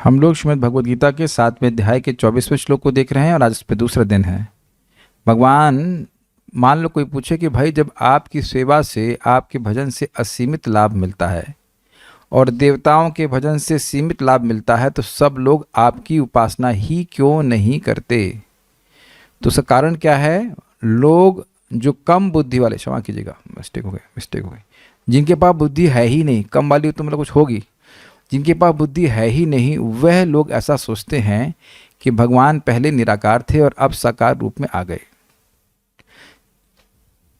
हम लोग श्रीमद् भगवद गीता के 7वें अध्याय के 24वें श्लोक को देख रहे हैं और आज इस पे दूसरा दिन है। भगवान, मान लो कोई पूछे कि भाई जब आपकी सेवा से, आपके भजन से असीमित लाभ मिलता है और देवताओं के भजन से सीमित लाभ मिलता है, तो सब लोग आपकी उपासना ही क्यों नहीं करते? तो उसका कारण क्या है? लोग जो कम बुद्धि वाले, क्षमा कीजिएगा, मिस्टेक हो गई, जिनके पास बुद्धि है ही नहीं, कम वाली तो मतलब कुछ होगी, जिनके पास बुद्धि है ही नहीं, वह लोग ऐसा सोचते हैं कि भगवान पहले निराकार थे और अब साकार रूप में आ गए।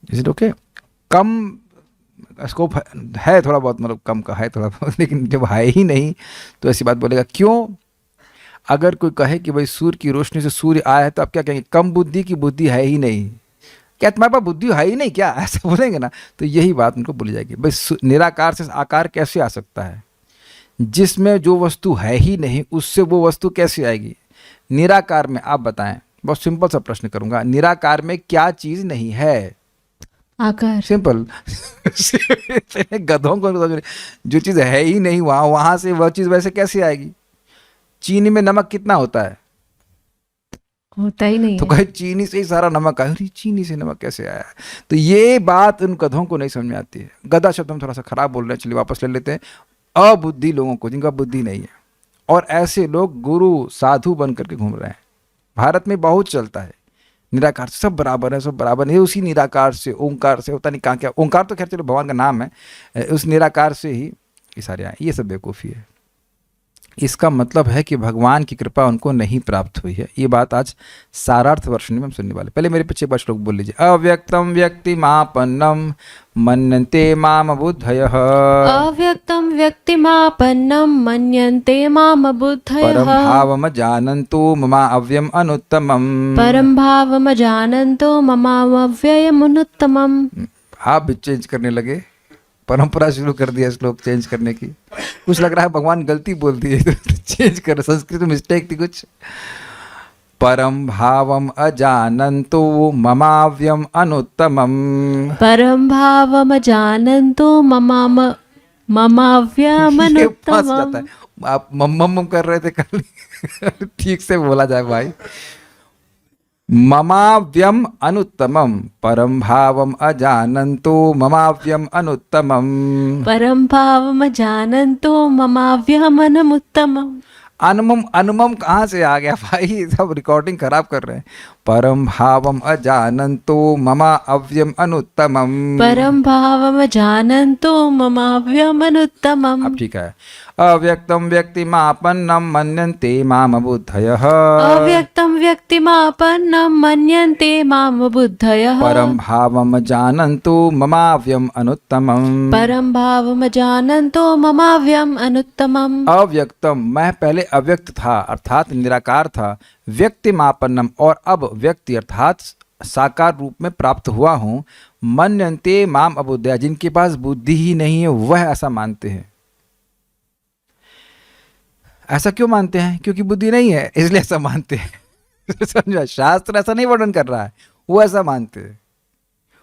Is okay? कम स्कोप है थोड़ा बहुत, मतलब कम का है थोड़ा बहुत, लेकिन जब है ही नहीं तो ऐसी बात बोलेगा क्यों? अगर कोई कहे कि भाई सूर्य की रोशनी से सूर्य आया है, तो आप क्या कहेंगे? कम बुद्धि की बुद्धि है ही नहीं। क्या तुम्हारे पास बुद्धि है ही नहीं क्या? ऐसा बोलेंगे ना, तो यही बात उनको बोली जाएगी। भाई निराकार से आकार कैसे आ सकता है? जिसमें जो वस्तु है ही नहीं उससे वो वस्तु कैसे आएगी? निराकार में आप बताएं, बहुत सिंपल सा प्रश्न करूंगा, निराकार में क्या चीज नहीं है? आकार। सिंपल। गधों को जो चीज है ही नहीं वहां से वह चीज वैसे कैसे आएगी? चीनी में नमक कितना होता है? होता ही नहीं तो है। कहे चीनी से ही सारा नमक आया, अरे चीनी से नमक कैसे आया? तो ये बात उन गधों को नहीं समझ में आती है। गधा शब्द हम थोड़ा सा खराब बोल रहे हैं, चलिए वापस ले लेते हैं। अबुद्धि लोगों को, जिनका बुद्धि नहीं है, और ऐसे लोग गुरु साधु बन करके घूम रहे हैं। भारत में बहुत चलता है निराकार से, सब बराबर है, सब बराबर है। उसी निराकार से, ओंकार से, होता नहीं कहाँ क्या, ओंकार तो खैर चलो भगवान का नाम है, उस निराकार से ही ये सारे आए। ये सब बेवकूफ़ी है। इसका मतलब है कि भगवान की कृपा उनको नहीं प्राप्त हुई है। ये बात आज सारार्थ वर्षन में हम सुनने वाले। पहले मेरे पीछे बार श्लोक बोल लीजिए। अव्यक्तम व्यक्तिमापन्नम मन्यन्ते माम बुद्धयः, अव्यक्तं व्यक्तिमापन्नं मन्यन्ते माम बुद्धयः, परम भावम जानन्तु ममा अव्यम अनुत्तमम। परं भावमजानन्तो ममाव्ययमनुत्तमम्। आप भी चेंज करने लगे, परंपरा शुरू कर दिया श्लोक चेंज करने की। कुछ लग रहा है भगवान गलती बोल दी है तो चेंज कर, संस्कृत में मिस्टेक थी कुछ। परम भावम अजानन्तो ममाव्यम अनुत्तमम, परं भावमजानन्तो ये फंस ममाव्ययमनुत्तमम्। जाता है। आप मम कर रहे थे कल। ठीक से बोला जाए भाई। ममाव्यम अनुत्तमम, परम भावम अजानन्तो ममाव्यम अनुत्तमम। परं भावमजानन्तो ममाव्ययमनुत्तमम्। अनुमम, अनुमम कहाँ से आ गया भाई? सब रिकॉर्डिंग खराब कर रहे हैं। परम भावम अजानन्तो ममा अव्यम अनुत्तमम। परं भावमजानन्तो ममाव्ययमनुत्तमम्। अब ठीक है। अव्यक्तम व्यक्तिमापन्नम मन्यन्ते माम बुद्धयः, अव्यक्तं व्यक्तिमापन्नं मन्यन्ते माम बुद्धयः, परम भावम जानन्तु ममाव्यम अनुत्तमम। परं भावमजानन्तो ममाव्ययम् अनुत्तमम्। अव्यक्तम, मैं पहले अव्यक्त था अर्थात निराकार था, व्यक्तिमापन्नम, और अब व्यक्ति अर्थात साकार रूप में प्राप्त हुआ हूँ। मन्यन्ते माम अबुद्धया, जिनके पास बुद्धि ही नहीं है वह ऐसा मानते हैं। ऐसा क्यों मानते हैं? क्योंकि बुद्धि नहीं है इसलिए ऐसा मानते हैं। समझा? शास्त्र ऐसा नहीं वर्णन कर रहा है, वो ऐसा मानते हैं।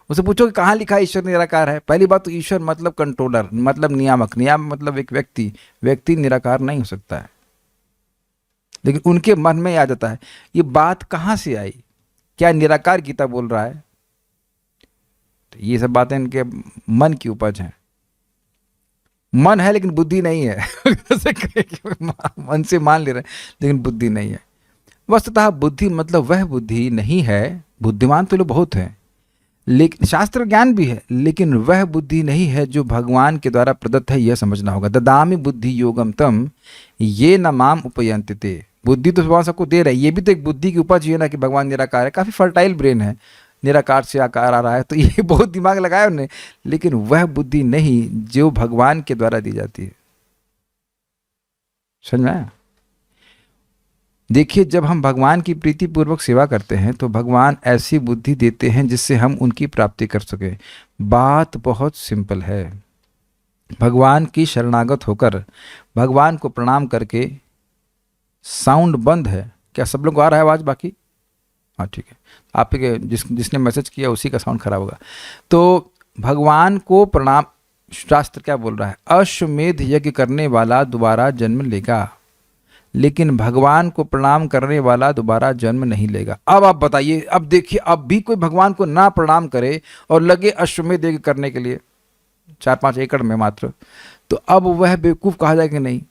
उसे पूछो कि कहाँ लिखा है ईश्वर निराकार है? पहली बात तो ईश्वर मतलब कंट्रोलर, मतलब नियामक, नियामक मतलब एक व्यक्ति, व्यक्ति निराकार नहीं हो सकता है, लेकिन उनके मन में आ जाता है। ये बात कहाँ से आई? क्या निराकार गीता बोल रहा है? तो ये सब बातें इनके मन की उपज हैं। मन है लेकिन बुद्धि नहीं है। मन से मान ले रहे हैं लेकिन बुद्धि नहीं है। वस्तुतः बुद्धि मतलब वह बुद्धि नहीं है, बुद्धिमान तो लोग बहुत हैं, लेकिन शास्त्र ज्ञान भी है, लेकिन वह बुद्धि नहीं है जो भगवान के द्वारा प्रदत्त है। यह समझना होगा। ददामि बुद्धि योगम तम ये न माम उपयन्ति ते। बुद्धि तो भगवान सबको दे रहा है, ये भी तो एक बुद्धि की उपज है ना कि भगवान निराकार है। काफी फर्टाइल ब्रेन है, निराकार से आकार आ रहा है, तो ये बहुत दिमाग लगाया उन्होंने, लेकिन वह बुद्धि नहीं जो भगवान के द्वारा दी जाती है। समझ में आया? देखिए, जब हम भगवान की प्रीति पूर्वक सेवा करते हैं तो भगवान ऐसी बुद्धि देते हैं जिससे हम उनकी प्राप्ति कर सके। बात बहुत सिंपल है। भगवान की शरणागत होकर भगवान को प्रणाम करके, साउंड बंद है क्या? सब लोग को आ रहा है आवाज़? बाकी हाँ ठीक है। आपके जिसने मैसेज किया उसी का साउंड खराब होगा। तो भगवान को प्रणाम, शास्त्र क्या बोल रहा है? अश्वमेध यज्ञ करने वाला दोबारा जन्म लेगा। लेकिन भगवान को प्रणाम करने वाला दोबारा जन्म नहीं लेगा। अब आप बताइए, अब देखिए, अब भी कोई भगवान को ना प्रणाम करे और लगे अश्वमेध यज्ञ करने के लिए 4-5 एकड़ में मात्र, तो अब वह बेवकूफ कहा जाए कि नहीं?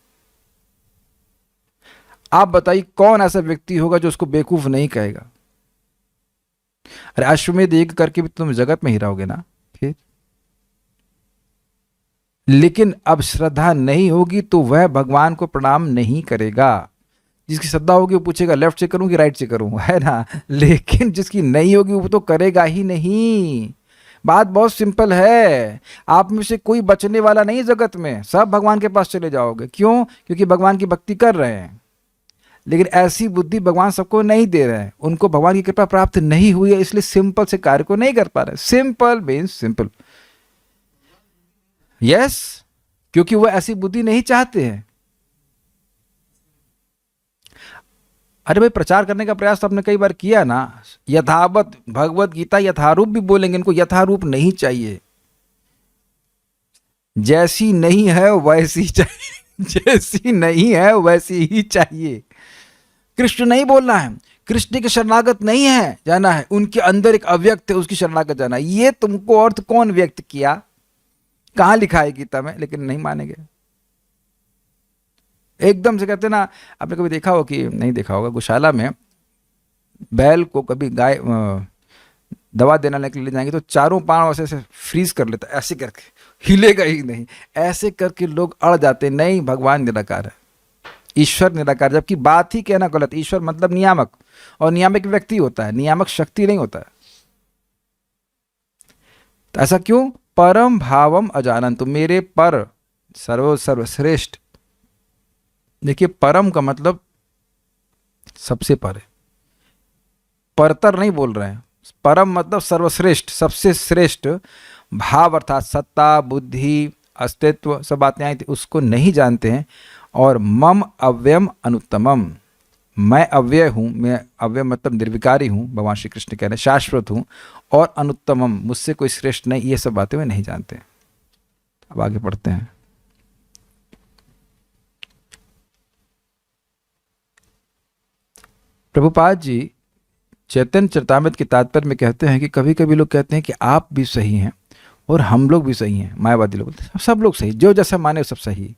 आप बताइए कौन ऐसा व्यक्ति होगा जो उसको बेवकूफ नहीं कहेगा? अरे अश्वमेध यज्ञ करके भी तुम जगत में ही रहोगे ना फिर। लेकिन अब श्रद्धा नहीं होगी तो वह भगवान को प्रणाम नहीं करेगा। जिसकी श्रद्धा होगी वो पूछेगा लेफ्ट से करूं कि राइट से करूं, है ना। लेकिन जिसकी नहीं होगी वो तो करेगा ही नहीं। बात बहुत सिंपल है। आप में से कोई बचने वाला नहीं जगत में, सब भगवान के पास चले जाओगे। क्यों? क्योंकि भगवान की भक्ति कर रहे हैं। लेकिन ऐसी बुद्धि भगवान सबको नहीं दे रहे हैं। उनको भगवान की कृपा प्राप्त नहीं हुई है, इसलिए सिंपल से कार्य को नहीं कर पा रहे। Simple means simple. यस, क्योंकि वो ऐसी बुद्धि नहीं चाहते हैं। अरे भाई, प्रचार करने का प्रयास तो आपने कई बार किया ना। यथावत भगवत गीता यथारूप भी बोलेंगे, इनको यथारूप नहीं चाहिए। जैसी नहीं है वैसी चाहिए, जैसी नहीं है वैसी ही चाहिए। कृष्ण नहीं बोलना है, कृष्ण के शरणागत नहीं है जाना है, उनके अंदर एक अव्यक्त है, उसकी शरणागत जाना है। ये तुमको अर्थ कौन व्यक्त किया? कहां लिखा है गीता में? लेकिन नहीं मानेंगे। एकदम से कहते ना, आपने कभी देखा हो कि नहीं देखा होगा, गौशाला में बैल को कभी गाय दवा देने के लिए जाएंगे तो चारों पांव ऐसे फ्रीज कर लेता, ऐसे करके हिलेगा ही नहीं। ऐसे करके लोग अड़ जाते, नहीं भगवान निराकार है, ईश्वर निराकार। जबकि बात ही कहना गलत। ईश्वर मतलब नियामक, और नियामक व्यक्ति होता है, नियामक शक्ति नहीं होता है। तो ऐसा क्यों? परम भावम अजानंतु, मेरे पर सर्वश्रेष्ठ। देखिए, परम का मतलब सबसे पर है, परतर नहीं बोल रहे हैं। परम मतलब सर्वश्रेष्ठ, सबसे श्रेष्ठ। भाव अर्थात सत्ता, बुद्धि, अस्तित्व, सब बातें आई थी, उसको नहीं जानते हैं। और मम अव्ययम अनुत्तमम, मैं अव्यय हूँ, मैं अव्यय मतलब निर्विकारी हूँ, भगवान श्री कृष्ण कह रहे हैं, शाश्वत हूँ। और अनुत्तमम, मुझसे कोई श्रेष्ठ नहीं, ये सब बातें वे नहीं जानते। अब आगे पढ़ते हैं। प्रभुपाद जी चैतन्य चरितामृत के तात्पर्य में कहते हैं कि कभी कभी लोग कहते हैं कि आप भी सही हैं और हम लोग भी सही हैं। मायावादी लोग बोलते हैं सब लोग सही, जो जैसा माने सब सही।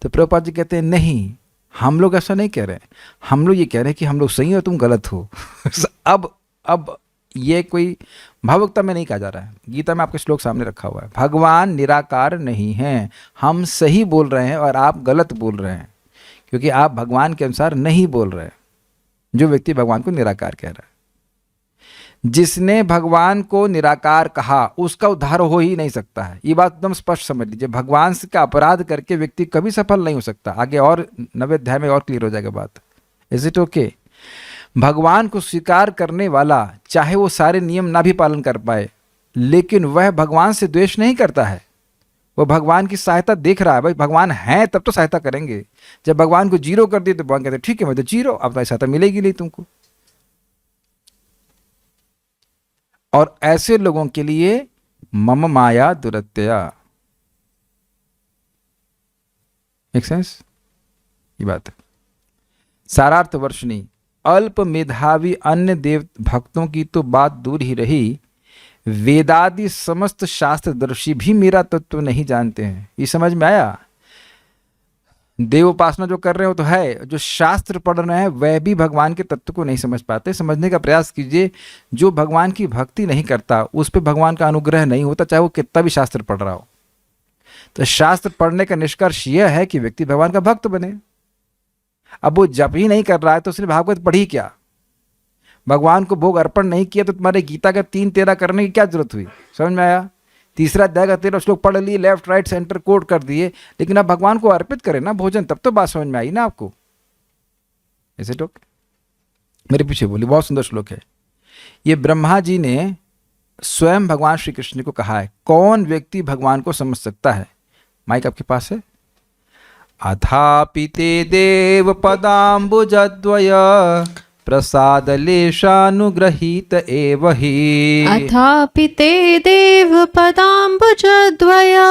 तो प्रभुपाद जी कहते हैं नहीं, हम लोग ऐसा नहीं कह रहे हैं। हम लोग ये कह रहे हैं कि हम लोग सही हैं और तुम गलत हो। अब ये कोई भावुकता में नहीं कहा जा रहा है। गीता में आपके श्लोक सामने रखा हुआ है। भगवान निराकार नहीं हैं, हम सही बोल रहे हैं और आप गलत बोल रहे हैं, क्योंकि आप भगवान के अनुसार नहीं बोल रहे। जो व्यक्ति भगवान को निराकार कह रहा है, जिसने भगवान को निराकार कहा उसका उद्धार हो ही नहीं सकता है। ये बात एकदम स्पष्ट समझ लीजिए। भगवान से का अपराध करके व्यक्ति कभी सफल नहीं हो सकता। आगे और 9वें अध्याय में और क्लियर हो जाएगा बात। Is it okay? भगवान को स्वीकार करने वाला चाहे वो सारे नियम ना भी पालन कर पाए, लेकिन वह भगवान से द्वेष नहीं करता है। वो भगवान की सहायता देख रहा है। भाई भगवान है तब तो सहायता करेंगे। जब भगवान को जीरो कर दिए तो भगवान कहते ठीक है, मैं तो जीरो, अब तो सहायता मिलेगी नहीं तुमको। और ऐसे लोगों के लिए मम माया दुरत्यया। Make sense? ये बात है। सारार्थ वर्षणी, अल्प मेधावी अन्य देव भक्तों की तो बात दूर ही रही, वेदादि समस्त शास्त्रदर्शी भी मेरा तत्व नहीं जानते हैं। ये समझ में आया? देव उपासना जो कर रहे हो तो है, जो शास्त्र पढ़ रहे हैं वह भी भगवान के तत्व को नहीं समझ पाते। समझने का प्रयास कीजिए। जो भगवान की भक्ति नहीं करता उस पर भगवान का अनुग्रह नहीं होता, चाहे वो कितना भी शास्त्र पढ़ रहा हो। तो शास्त्र पढ़ने का निष्कर्ष यह है कि व्यक्ति भगवान का भक्त बने। अब वो जप ही नहीं कर रहा है तो उसने भागवत पढ़ी क्या? भगवान को भोग अर्पण नहीं किया तो तुम्हारे गीता का 3-13 करने की क्या जरूरत हुई? समझ में आया? 3रा अध्याय का 13 श्लोक पढ़ लिए, लेफ्ट राइट सेंटर कोट कर दिए, लेकिन अब भगवान को अर्पित करें ना भोजन, तब तो बात समझ में आई ना आपको। ऐसे टोक मेरे पीछे बोली, बहुत सुंदर श्लोक है ये। ब्रह्मा जी ने स्वयं भगवान श्री कृष्ण को कहा है। कौन व्यक्ति भगवान को समझ सकता है? माइक आपके पास है। अथापि ते देव पदाम्बुजद्वय प्रसादलेशानुग्रहीत एव हि। अथापि ते देव पदाम्बुजद्वया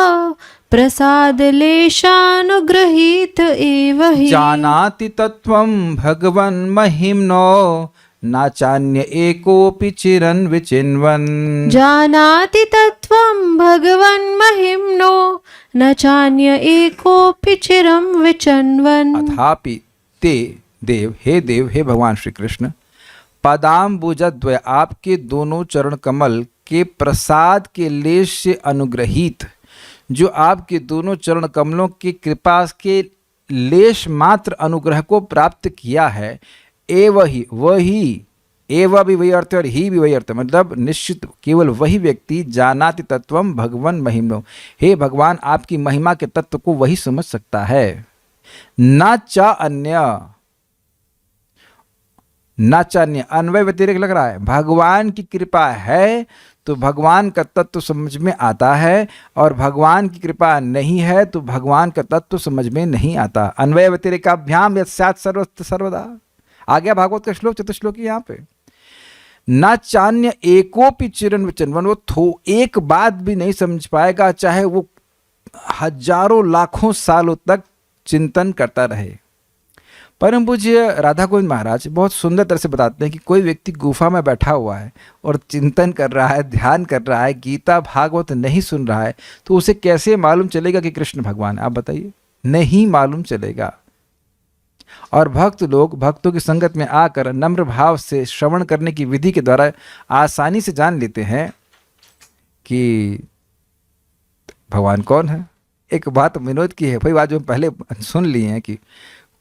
प्रसाद लेशानुगृहीत एव हि जानाति तत्त्वं भगवन् महिम्नो नाचान्य एकोऽपि चिरन् विचिन्वन्। जानाति तत्त्वं भगवन् महिम्नो न चान्य एकोऽपि चिरं विचिन्वन्। अथापि ते देव, हे देव, हे भगवान श्री कृष्ण, पदाम्बुजद्वय, आपके दोनों चरण कमल के प्रसाद के लेश से अनुग्रहित, जो आपके दोनों चरण कमलों की कृपा के लेश मात्र अनुग्रह को प्राप्त किया है, एव ही, वही, एव भी वही अर्थ है और ही भी वही अर्थ है, मतलब निश्चित केवल वही व्यक्ति जानाति तत्वम भगवन महिम्नो, हे भगवान आपकी महिमा के तत्व को वही समझ सकता है। न च अन्य, न च अन्य, अन्वय व्यतिरेक लग रहा है। भगवान की कृपा है तो भगवान का तत्व समझ में आता है, और भगवान की कृपा नहीं है तो भगवान का तत्व समझ में नहीं आता। अन्वय व्यतिरेकाभ्याम यस्यात् सर्वत्र सर्वदा, आ गया भागवत का श्लोक, चतुश्लोकी यहाँ पे। न चान्य एकोपि चिरन विचिन्वन, वो एक बात भी नहीं समझ पाएगा, चाहे वो हजारों लाखों सालों तक चिंतन करता रहे। परम पूज्य राधा गोविंद महाराज बहुत सुंदर तरह से बताते हैं कि कोई व्यक्ति गुफा में बैठा हुआ है और चिंतन कर रहा है, ध्यान कर रहा है, गीता भागवत नहीं सुन रहा है, तो उसे कैसे मालूम चलेगा कि कृष्ण भगवान है? आप बताइए, नहीं मालूम चलेगा। और भक्त लोग भक्तों की संगत में आकर नम्र भाव से श्रवण करने की विधि के द्वारा आसानी से जान लेते हैं कि भगवान कौन है। एक बात विनोद की है भाई, बात जो हम पहले सुन लिए हैं कि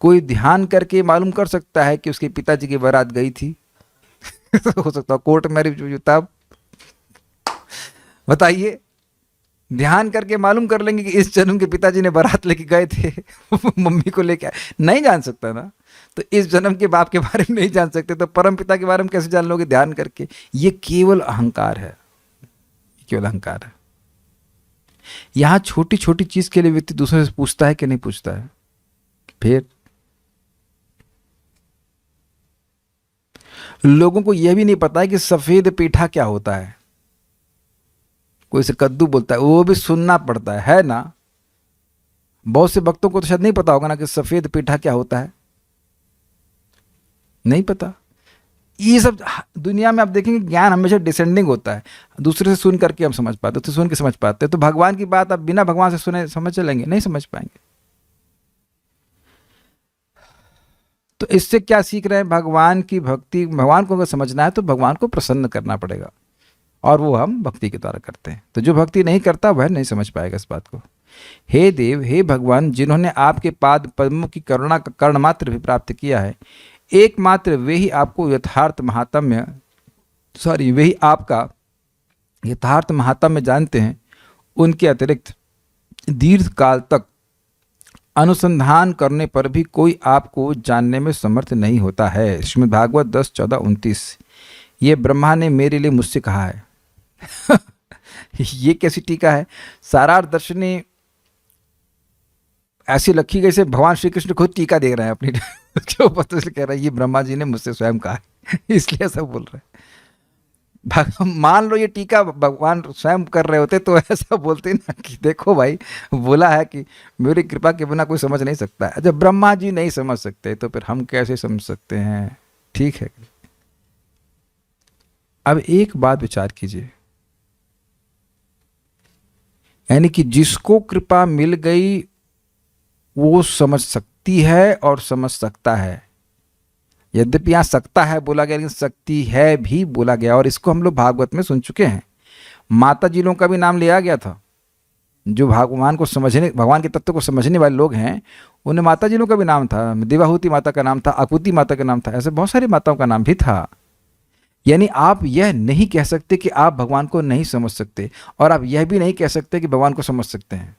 कोई ध्यान करके मालूम कर सकता है कि उसके पिताजी की बारात गई थी हो सकता है कोर्ट मैरिज, तब बताइए, ध्यान करके मालूम कर लेंगे कि इस जन्म के पिताजी ने बारात लेके गए थे मम्मी को लेके, नहीं जान सकता ना। तो इस जन्म के बाप के बारे में नहीं जान सकते, तो परम पिता के बारे में कैसे जान लोगे ध्यान करके? ये केवल अहंकार है, केवल अहंकार है। यहां छोटी छोटी चीज के लिए व्यक्ति दूसरे से पूछता है कि नहीं पूछता है। फिर लोगों को यह भी नहीं पता है कि सफेद पेठा क्या होता है। कोई से कद्दू बोलता है, वो भी सुनना पड़ता है ना। बहुत से भक्तों को तो शायद नहीं पता होगा ना कि सफेद पेठा क्या होता है, नहीं पता। ये सब दुनिया में आप देखेंगे ज्ञान हमेशा डिसेंडिंग होता है, दूसरे से सुन करके हम समझ पाते, तो सुन के समझ पाते। तो भगवान की बात आप बिना भगवान से सुने समझ चलेंगे? नहीं समझ पाएंगे। तो इससे क्या सीख रहे हैं? भगवान की भक्ति, भगवान को अगर समझना है तो भगवान को प्रसन्न करना पड़ेगा, और वो हम भक्ति के द्वारा करते हैं। तो जो भक्ति नहीं करता वह नहीं समझ पाएगा इस बात को। हे देव, हे भगवान, जिन्होंने आपके पाद पद्मों की करुणा का कर्ण मात्र भी प्राप्त किया है, एकमात्र वे ही आपको यथार्थ महात्म्य, वे ही आपका यथार्थ महात्म्य जानते हैं। उनके अतिरिक्त दीर्घ काल तक अनुसंधान करने पर भी कोई आपको जानने में समर्थ नहीं होता है। श्रीमद् भागवत 10:14-29। ये ब्रह्मा ने मेरे लिए मुझसे कहा है ये कैसी टीका है? सारार्थ दर्शनी ऐसी लखी गई से भगवान श्री कृष्ण खुद टीका दे रहे हैं अपनी जो पत्र से कह रहा है ये ब्रह्मा जी ने मुझसे स्वयं कहा है इसलिए ऐसा बोल रहे हैं। मान लो ये टीका भगवान स्वयं कर रहे होते तो ऐसा बोलते ना कि देखो भाई, बोला है कि मेरी कृपा के बिना कोई समझ नहीं सकता है। जब ब्रह्मा जी नहीं समझ सकते तो फिर हम कैसे समझ सकते हैं? ठीक है। अब एक बात विचार कीजिए, यानी कि जिसको कृपा मिल गई वो समझ सकती है और समझ सकता है। यद्यपि यहाँ सकता है बोला गया, लेकिन सकती है भी बोला गया, और इसको हम लोग भागवत में सुन चुके हैं। माता जी लोगों का भी नाम लिया गया था। जो भगवान को समझने, भगवान के तत्व को समझने वाले लोग हैं, उन्हें माता जी लोगों का भी नाम था। देवाहुति माता का नाम था, आकुति माता का नाम था, ऐसे बहुत सारी माताओं का नाम भी था। यानी आप यह नहीं कह सकते कि आप भगवान को नहीं समझ सकते, और आप यह भी नहीं कह सकते कि भगवान को समझ सकते हैं।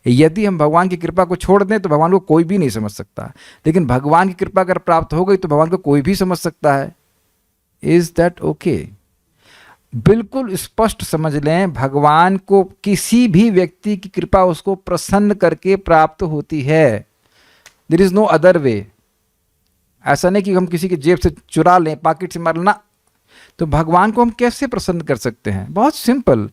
यदि हम भगवान की कृपा को छोड़ दें तो भगवान को कोई भी नहीं समझ सकता, लेकिन भगवान की कृपा अगर प्राप्त हो गई तो भगवान को कोई भी समझ सकता है। Is that okay? बिल्कुल स्पष्ट समझ लें, भगवान को किसी भी व्यक्ति की कृपा उसको प्रसन्न करके प्राप्त होती है। There is no other way. ऐसा नहीं कि हम किसी की जेब से चुरा लें, पॉकेट से मार लेना। तो भगवान को हम कैसे प्रसन्न कर सकते हैं? बहुत सिंपल।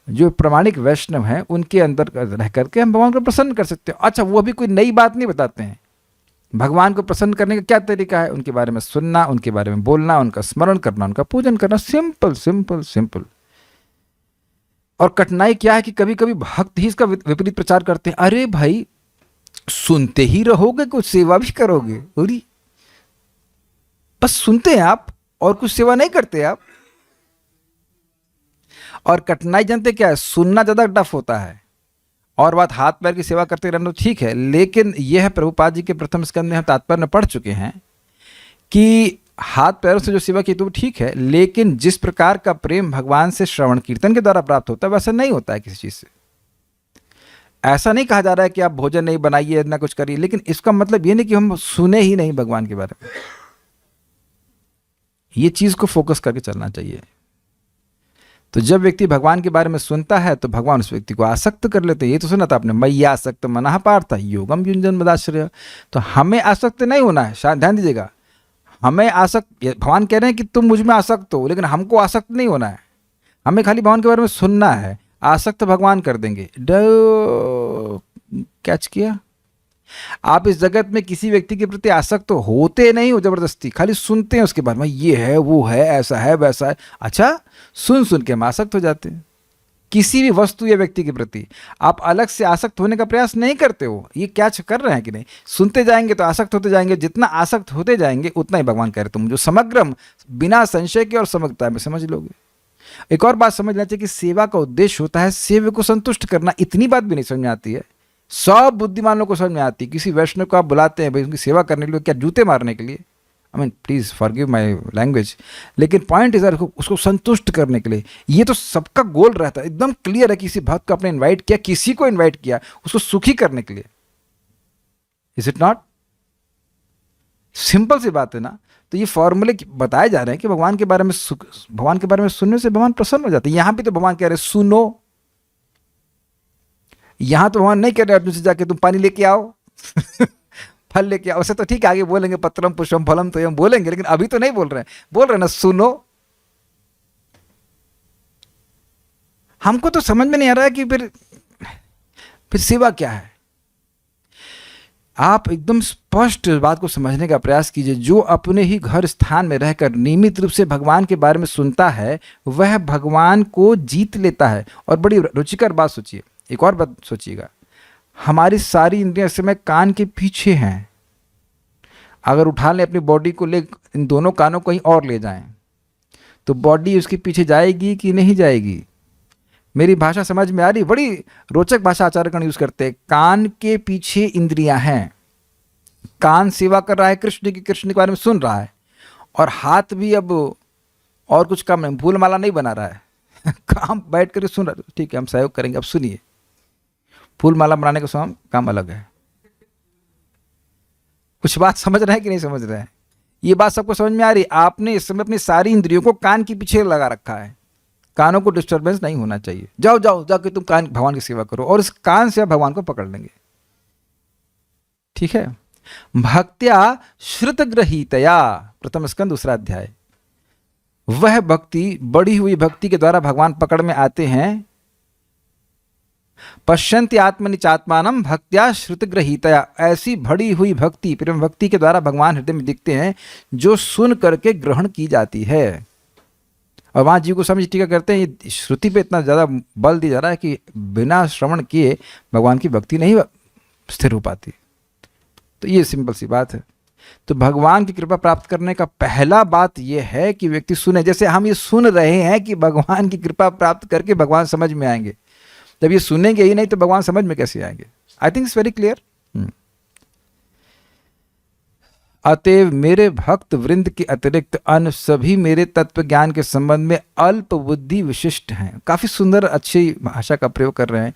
जो प्रामाणिक वैष्णव हैं उनके अंदर रह करके हम भगवान को प्रसन्न कर सकते हैं। अच्छा, वो भी कोई नई बात नहीं बताते हैं। भगवान को प्रसन्न करने का क्या तरीका है? उनके बारे में सुनना, उनके बारे में बोलना, उनका स्मरण करना, उनका पूजन करना। Simple simple simple. और कठिनाई क्या है कि कभी कभी भक्त ही इसका विपरीत प्रचार करते हैं। अरे भाई, सुनते ही रहोगे, कुछ सेवा भी करोगे? अरे बस सुनते हैं आप और कुछ सेवा नहीं करते आप। और कठिनाई जानते क्या है? सुनना ज्यादा टफ होता है, और बात हाथ पैर की सेवा करते रहना तो ठीक है, लेकिन यह प्रभुपाद जी के प्रथम स्कंद में हम तात्पर्य में पढ़ चुके हैं कि हाथ पैरों से जो सेवा की तो ठीक है, लेकिन जिस प्रकार का प्रेम भगवान से श्रवण कीर्तन के द्वारा प्राप्त होता है वैसा नहीं होता है किसी चीज से। ऐसा नहीं कहा जा रहा है कि आप भोजन नहीं बनाइए, ना कुछ करिए, लेकिन इसका मतलब ये नहीं कि हम सुने ही नहीं भगवान के बारे में। ये चीज को फोकस करके चलना चाहिए। तो जब व्यक्ति भगवान के बारे में सुनता है तो भगवान उस व्यक्ति को आसक्त कर लेते हैं। ये तो सुना था आपने, मैया आसक्त मनः पार्थ योगम युंजन मदाश्रय। तो हमें आसक्त नहीं होना है, शायद ध्यान दीजिएगा। हमें आसक्त, भगवान कह रहे हैं कि तुम मुझ में आसक्त हो, लेकिन हमको आसक्त नहीं होना है। हमें खाली भगवान के बारे में सुनना है। आसक्त भगवान कर देंगे। कैच किया? आप इस जगत में किसी व्यक्ति के प्रति आसक्त होते नहीं हो जबरदस्ती, खाली सुनते हैं उसके बारे में, ये है, वो है, ऐसा है, वैसा है। अच्छा, सुन सुन के हम आसक्त हो जाते हैं किसी भी वस्तु या व्यक्ति के प्रति। आप अलग से आसक्त होने का प्रयास नहीं करते हो। ये कैच कर रहे हैं कि नहीं? सुनते जाएंगे तो आसक्त होते जाएंगे, जितना आसक्त होते जाएंगे उतना ही भगवान कह रहे तुम जो समग्रम बिना संशय के और समग्रता में समझ लोगे। एक और बात समझना चाहिए कि सेवा का उद्देश्य होता है सेव्य को संतुष्ट करना। इतनी बात भी नहीं समझ में आती है, सब बुद्धिमानों को समझ में आती है। किसी वैष्णव को आप बुलाते हैं भाई उनकी सेवा करने के लिए, क्या जूते मारने के लिए? I mean please forgive my language, लेकिन पॉइंट इज उसको संतुष्ट करने के लिए। ये तो सबका गोल रहता है, एकदम क्लियर है। किसी भक्त को आपने इन्वाइट किया, किसी को इन्वाइट किया, उसको सुखी करने के लिए। Is it not? सिंपल सी बात है ना। तो ये फॉर्मूले बताए जा रहे हैं कि भगवान के बारे में सुनने से भगवान प्रसन्न हो जाते हैं। यहां भी तो भगवान कह रहे सुनो। यहां तो भगवान नहीं कह रहे अर्जुन से जाके तुम पानी लेके आओ फल लेके आओ। वैसे तो ठीक है, आगे बोलेंगे पत्रम पुष्पम फलम तो हम बोलेंगे, लेकिन अभी तो नहीं बोल रहे हैं। बोल रहे हैं ना सुनो। हमको तो समझ में नहीं आ रहा है कि फिर सेवा क्या है। आप एकदम स्पष्ट बात को समझने का प्रयास कीजिए। जो अपने ही घर स्थान में रहकर नियमित रूप से भगवान के बारे में सुनता है वह भगवान को जीत लेता है। और बड़ी रुचिकर बात सोचिए, एक और बात सोचिएगा, हमारी सारी इंद्रियां इस समय कान के पीछे हैं। अगर उठा लें अपनी बॉडी को, ले इन दोनों कानों कहीं और ले जाएं तो बॉडी उसके पीछे जाएगी कि नहीं जाएगी? मेरी भाषा समझ में आ रही? बड़ी रोचक भाषा आचार्यगण यूज करते हैं। कान के पीछे इंद्रियां हैं, कान सेवा कर रहा है कृष्ण की, कृष्ण के बारे में सुन रहा है, और हाथ भी अब और कुछ काम नहीं, फूल माला नहीं बना रहा है काम बैठ कर सुन रहा है। ठीक है, हम सहयोग करेंगे। अब सुनिए, फूल माला बनाने का काम अलग है। कुछ बात समझ रहे हैं कि नहीं समझ रहे हैं? ये बात सबको समझ में आ रही? आपने इस समय अपनी सारी इंद्रियों को कान के पीछे लगा रखा है। कानों को डिस्टर्बेंस नहीं होना चाहिए। जाओ जाओ जाके तुम कान भगवान की सेवा करो, और इस कान से आप भगवान को पकड़ लेंगे। ठीक है। भक्त्या श्रुतग्रहीतया, प्रथम स्कंद दूसरा अध्याय। वह भक्ति, बढ़ी हुई भक्ति के द्वारा भगवान पकड़ में आते हैं। पश्यन्ति आत्मनि चात्मानम भक्त्या श्रुतग्रहीतया, ऐसी बढ़ी हुई भक्ति, प्रेम भक्ति के द्वारा भगवान हृदय में दिखते हैं जो सुन करके ग्रहण की जाती है। और वहाँ जीव को समझ टीका करते हैं, ये श्रुति पे इतना ज़्यादा बल दिया जा रहा है कि बिना श्रवण किए भगवान की भक्ति नहीं स्थिर हो पाती। तो ये सिंपल सी बात है। तो भगवान की कृपा प्राप्त करने का पहला बात यह है कि व्यक्ति सुने। जैसे हम ये सुन रहे हैं कि भगवान की कृपा प्राप्त करके भगवान समझ में आएंगे, जब ये सुनेंगे ही नहीं तो भगवान समझ में कैसे आएंगे? I think it's very clear. अतएव मेरे भक्त वृंद के अतिरिक्त अन्य सभी मेरे तत्व ज्ञान के संबंध में अल्प बुद्धि विशिष्ट हैं। काफी सुंदर अच्छी भाषा का प्रयोग कर रहे हैं।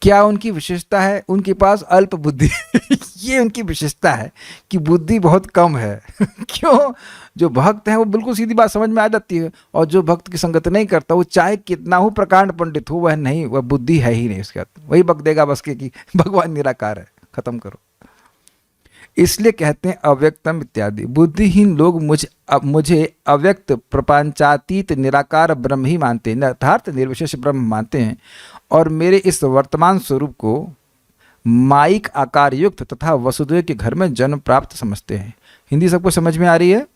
क्या उनकी विशेषता है? उनके पास अल्प बुद्धि ये उनकी विशेषता है कि बुद्धि बहुत कम है क्यों? जो भक्त हैं वो बिल्कुल सीधी बात समझ में आ जाती है, और जो भक्त की संगत नहीं करता वो चाहे कितना हो प्रकांड पंडित हो, वह नहीं, वह बुद्धि है ही नहीं उसके हाथ। वही बक देगा बस के कि भगवान निराकार है, खत्म करो। इसलिए कहते हैं अव्यक्तम इत्यादि। बुद्धिहीन लोग मुझे अव्यक्त प्रपंचातीत निराकार ब्रह्म ही मानते हैं, अर्थात निर्विशेष ब्रह्म मानते हैं, और मेरे इस वर्तमान स्वरूप को माइक आकार युक्त तथा वसुदेव के घर में जन्म प्राप्त समझते हैं। हिंदी सबको समझ में आ रही है?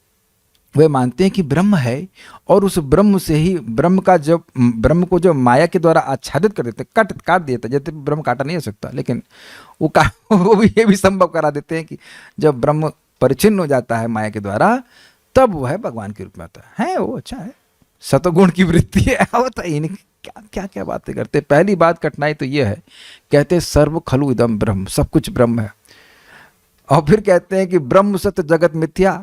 वे मानते हैं कि ब्रह्म है और उस ब्रह्म से ही ब्रह्म को जब माया के द्वारा आच्छादित कर देते, काट देता, जैसे ब्रह्म काटा नहीं हो सकता, लेकिन वो भी ये भी संभव करा देते हैं कि जब ब्रह्म परिचिन्न हो जाता है माया के द्वारा, तब वो है भगवान के रूप में आता है। वो अच्छा है, सतगुण की वृत्ति है। होता ही नहीं, क्या क्या बातें करते। पहली बात कठिनाई तो ये है, कहते हैं सर्व खलु इदम ब्रह्म, सब कुछ ब्रह्म है, और फिर कहते हैं कि ब्रह्म सत्य जगत मिथ्या।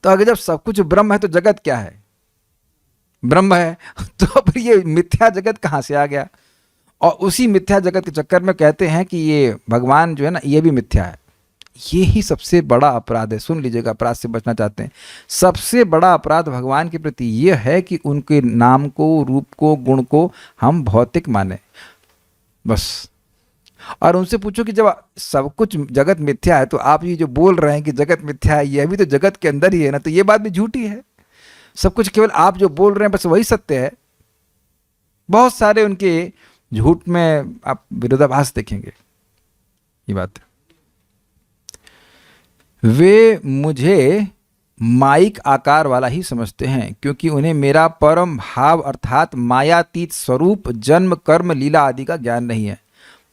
तो अगर जब सब कुछ ब्रह्म है तो जगत क्या है? ब्रह्म है, तो फिर ये मिथ्या जगत कहाँ से आ गया? और उसी मिथ्या जगत के चक्कर में कहते हैं कि ये भगवान जो है ना, ये भी मिथ्या है। ये ही सबसे बड़ा अपराध है। सुन लीजिएगा, अपराध से बचना चाहते हैं, सबसे बड़ा अपराध भगवान के प्रति ये है कि उनके नाम को, रूप को, गुण को हम भौतिक माने बस। और उनसे पूछो कि जब सब कुछ जगत मिथ्या है, तो आप ये जो बोल रहे हैं कि जगत मिथ्या है, यह भी तो जगत के अंदर ही है ना, तो ये बात भी झूठी है। सब कुछ केवल आप जो बोल रहे हैं बस वही सत्य है। बहुत सारे उनके झूठ में आप विरोधाभास देखेंगे। ये बात वे मुझे माइक आकार वाला ही समझते हैं, क्योंकि उन्हें मेरा परम भाव अर्थात मायातीत स्वरूप, जन्म, कर्म, लीला आदि का ज्ञान नहीं है।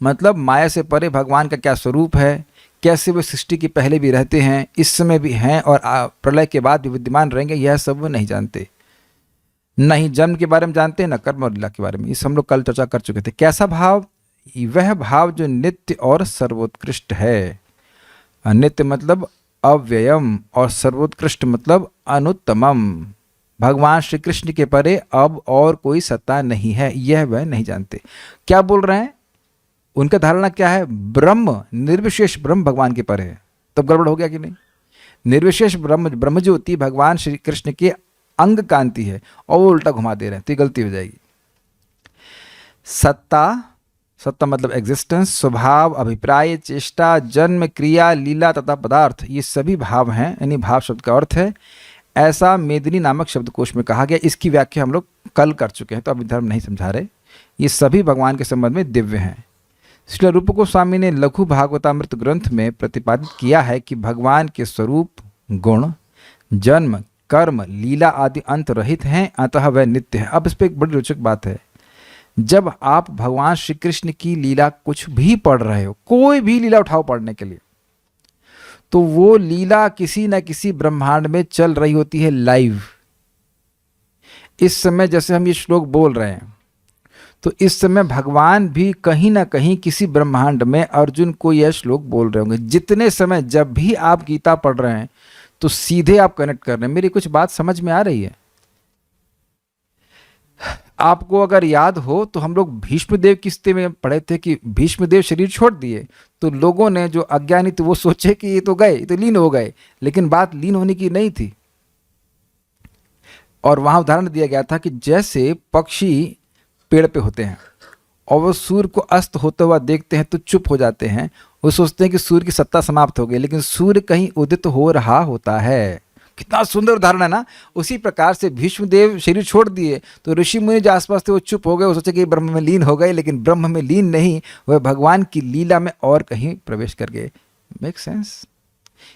मतलब माया से परे भगवान का क्या स्वरूप है, कैसे वे सृष्टि के पहले भी रहते हैं, इस समय भी हैं और प्रलय के बाद भी विद्यमान रहेंगे, यह सब वो नहीं जानते। न ही जन्म के बारे में जानते हैं, न कर्म और लीला के बारे में। इस हम लोग कल चर्चा कर चुके थे। कैसा भाव? वह भाव जो नित्य और सर्वोत्कृष्ट है। नित्य मतलब अव्ययम, और सर्वोत्कृष्ट मतलब अनुत्तमम। भगवान श्री कृष्ण के परे अब और कोई सत्ता नहीं है, यह वह नहीं जानते। क्या बोल रहे हैं? उनका धारणा क्या है? ब्रह्म, निर्विशेष ब्रह्म भगवान के परे है। तब गड़बड़ हो गया कि नहीं? निर्विशेष ब्रह्म ज्योति भगवान श्री कृष्ण के अंग कांति है, और वो उल्टा घुमा दे रहे हैं, तो ये गलती हो जाएगी। सत्ता मतलब एग्जिस्टेंस, स्वभाव, अभिप्राय, चेष्टा, जन्म, क्रिया, लीला तथा पदार्थ, ये सभी भाव हैं, यानी भाव शब्द का अर्थ है। ऐसा मेदिनी नामक शब्दकोश में कहा गया। इसकी व्याख्या हम लोग कल कर चुके हैं, तो अभी धर्म नहीं समझा रहे। ये सभी भगवान के संबंध में दिव्य हैं। श्रील रूप गोस्वामी ने लघु भागवतामृत ग्रंथ में प्रतिपादित किया है कि भगवान के स्वरूप, गुण, जन्म, कर्म, लीला आदि अंत रहित हैं, अतः वह नित्य है। अब इस पर एक बड़ी रोचक बात है। जब आप भगवान श्री कृष्ण की लीला कुछ भी पढ़ रहे हो, कोई भी लीला उठाओ पढ़ने के लिए, तो वो लीला किसी न किसी ब्रह्मांड में चल रही होती है लाइव। इस समय जैसे हम ये श्लोक बोल रहे हैं, तो इस समय भगवान भी कहीं ना कहीं किसी ब्रह्मांड में अर्जुन को यह श्लोक बोल रहे होंगे। जितने समय जब भी आप गीता पढ़ रहे हैं, तो सीधे आप कनेक्ट कर रहे हैं। मेरी कुछ बात समझ में आ रही है? आपको अगर याद हो तो हम लोग भीष्मदेव किस्से में पढ़े थे कि भीष्मदेव शरीर छोड़ दिए, तो लोगों ने जो अज्ञानी थे वो सोचे कि ये तो गए, ये तो लीन हो गए, लेकिन बात लीन होने की नहीं थी। और वहां उदाहरण दिया गया था कि जैसे पक्षी पेड़ पे होते हैं और वो सूर्य को अस्त होता हुआ देखते हैं तो चुप हो जाते हैं, वो सोचते हैं कि सूर्य की सत्ता समाप्त हो गई, लेकिन सूर्य कहीं उदित हो रहा होता है। कितना सुंदर उदाहरण है ना। उसी प्रकार से भीष्मदेव शरीर छोड़ दिए तो ऋषि मुनि जो आसपास थे वो चुप हो गए, वो सोचे कि ब्रह्म में लीन हो गए, लेकिन ब्रह्म में लीन नहीं, वह भगवान की लीला में और कहीं प्रवेश कर गए। Make sense?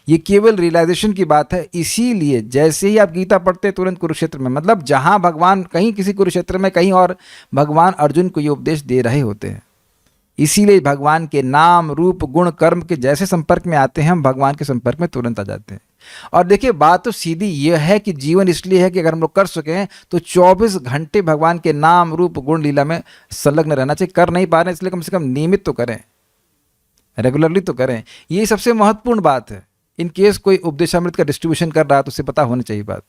ये केवल रियलाइजेशन की बात है। इसीलिए जैसे ही आप गीता पढ़ते हैं तुरंत कुरुक्षेत्र में, मतलब जहां भगवान कहीं किसी कुरुक्षेत्र में कहीं और भगवान अर्जुन को ये उपदेश दे रहे होते हैं। इसीलिए भगवान के नाम, रूप, गुण, कर्म के जैसे संपर्क में आते हैं, हम भगवान के संपर्क में तुरंत आ जाते हैं। और देखिए बात तो सीधी यह है कि जीवन इसलिए है कि अगर हम लोग कर सकें तो 24 घंटे भगवान के नाम, रूप, गुण, लीला में संलग्न रहना चाहिए। कर नहीं पा रहे हैं इसलिए कम से कम नियमित तो करें, रेगुलरली तो करें। ये सबसे महत्वपूर्ण बात है। इन केस कोई उपदेशामृत का डिस्ट्रीब्यूशन कर रहा है तो उसे पता होना चाहिए बात।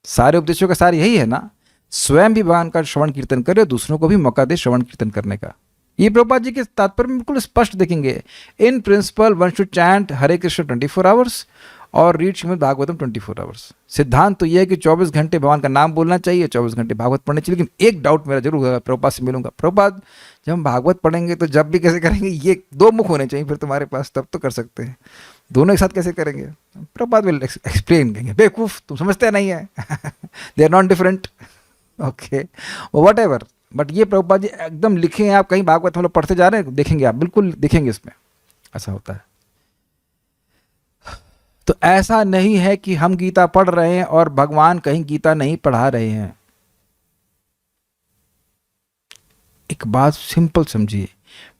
सारे उपदेशों का सार यही है ना, स्वयं भी भगवान का श्रवण कीर्तन करे और दूसरों को भी मौका दे श्रवण कीर्तन करने का। ये प्रभुपाद जी के तात्पर्य में बिल्कुल स्पष्ट देखेंगे। In principle one should chant Hare Krishna 24 hours, और रीड श्रीमद् भागवतम 24 आवर्स। सिद्धांत तो यह है कि 24 घंटे भगवान का नाम बोलना चाहिए, 24 घंटे भागवत पढ़ने चाहिए। लेकिन एक डाउट मेरा जरूर होगा, प्रभुपाद से मिलूंगा, प्रभुपाद जब हम भागवत पढ़ेंगे तो जब भी कैसे करेंगे, ये दो मुख होने चाहिए फिर तुम्हारे पास, तब तो कर सकते हैं, दोनों एक साथ कैसे करेंगे? प्रभुपाद विल एक्सप्लेन करेंगे, बेवकूफ तुम समझते नहीं है they are not different, okay whatever. But ये प्रभुपाद जी एकदम लिखे हैं, आप कहीं भागवत हम लोग पढ़ते जा रहे हैं, देखेंगे आप, बिल्कुल देखेंगे इसमें ऐसा होता है। तो ऐसा नहीं है कि हम गीता पढ़ रहे हैं और भगवान कहीं गीता नहीं पढ़ा रहे हैं। एक बात सिंपल समझिए,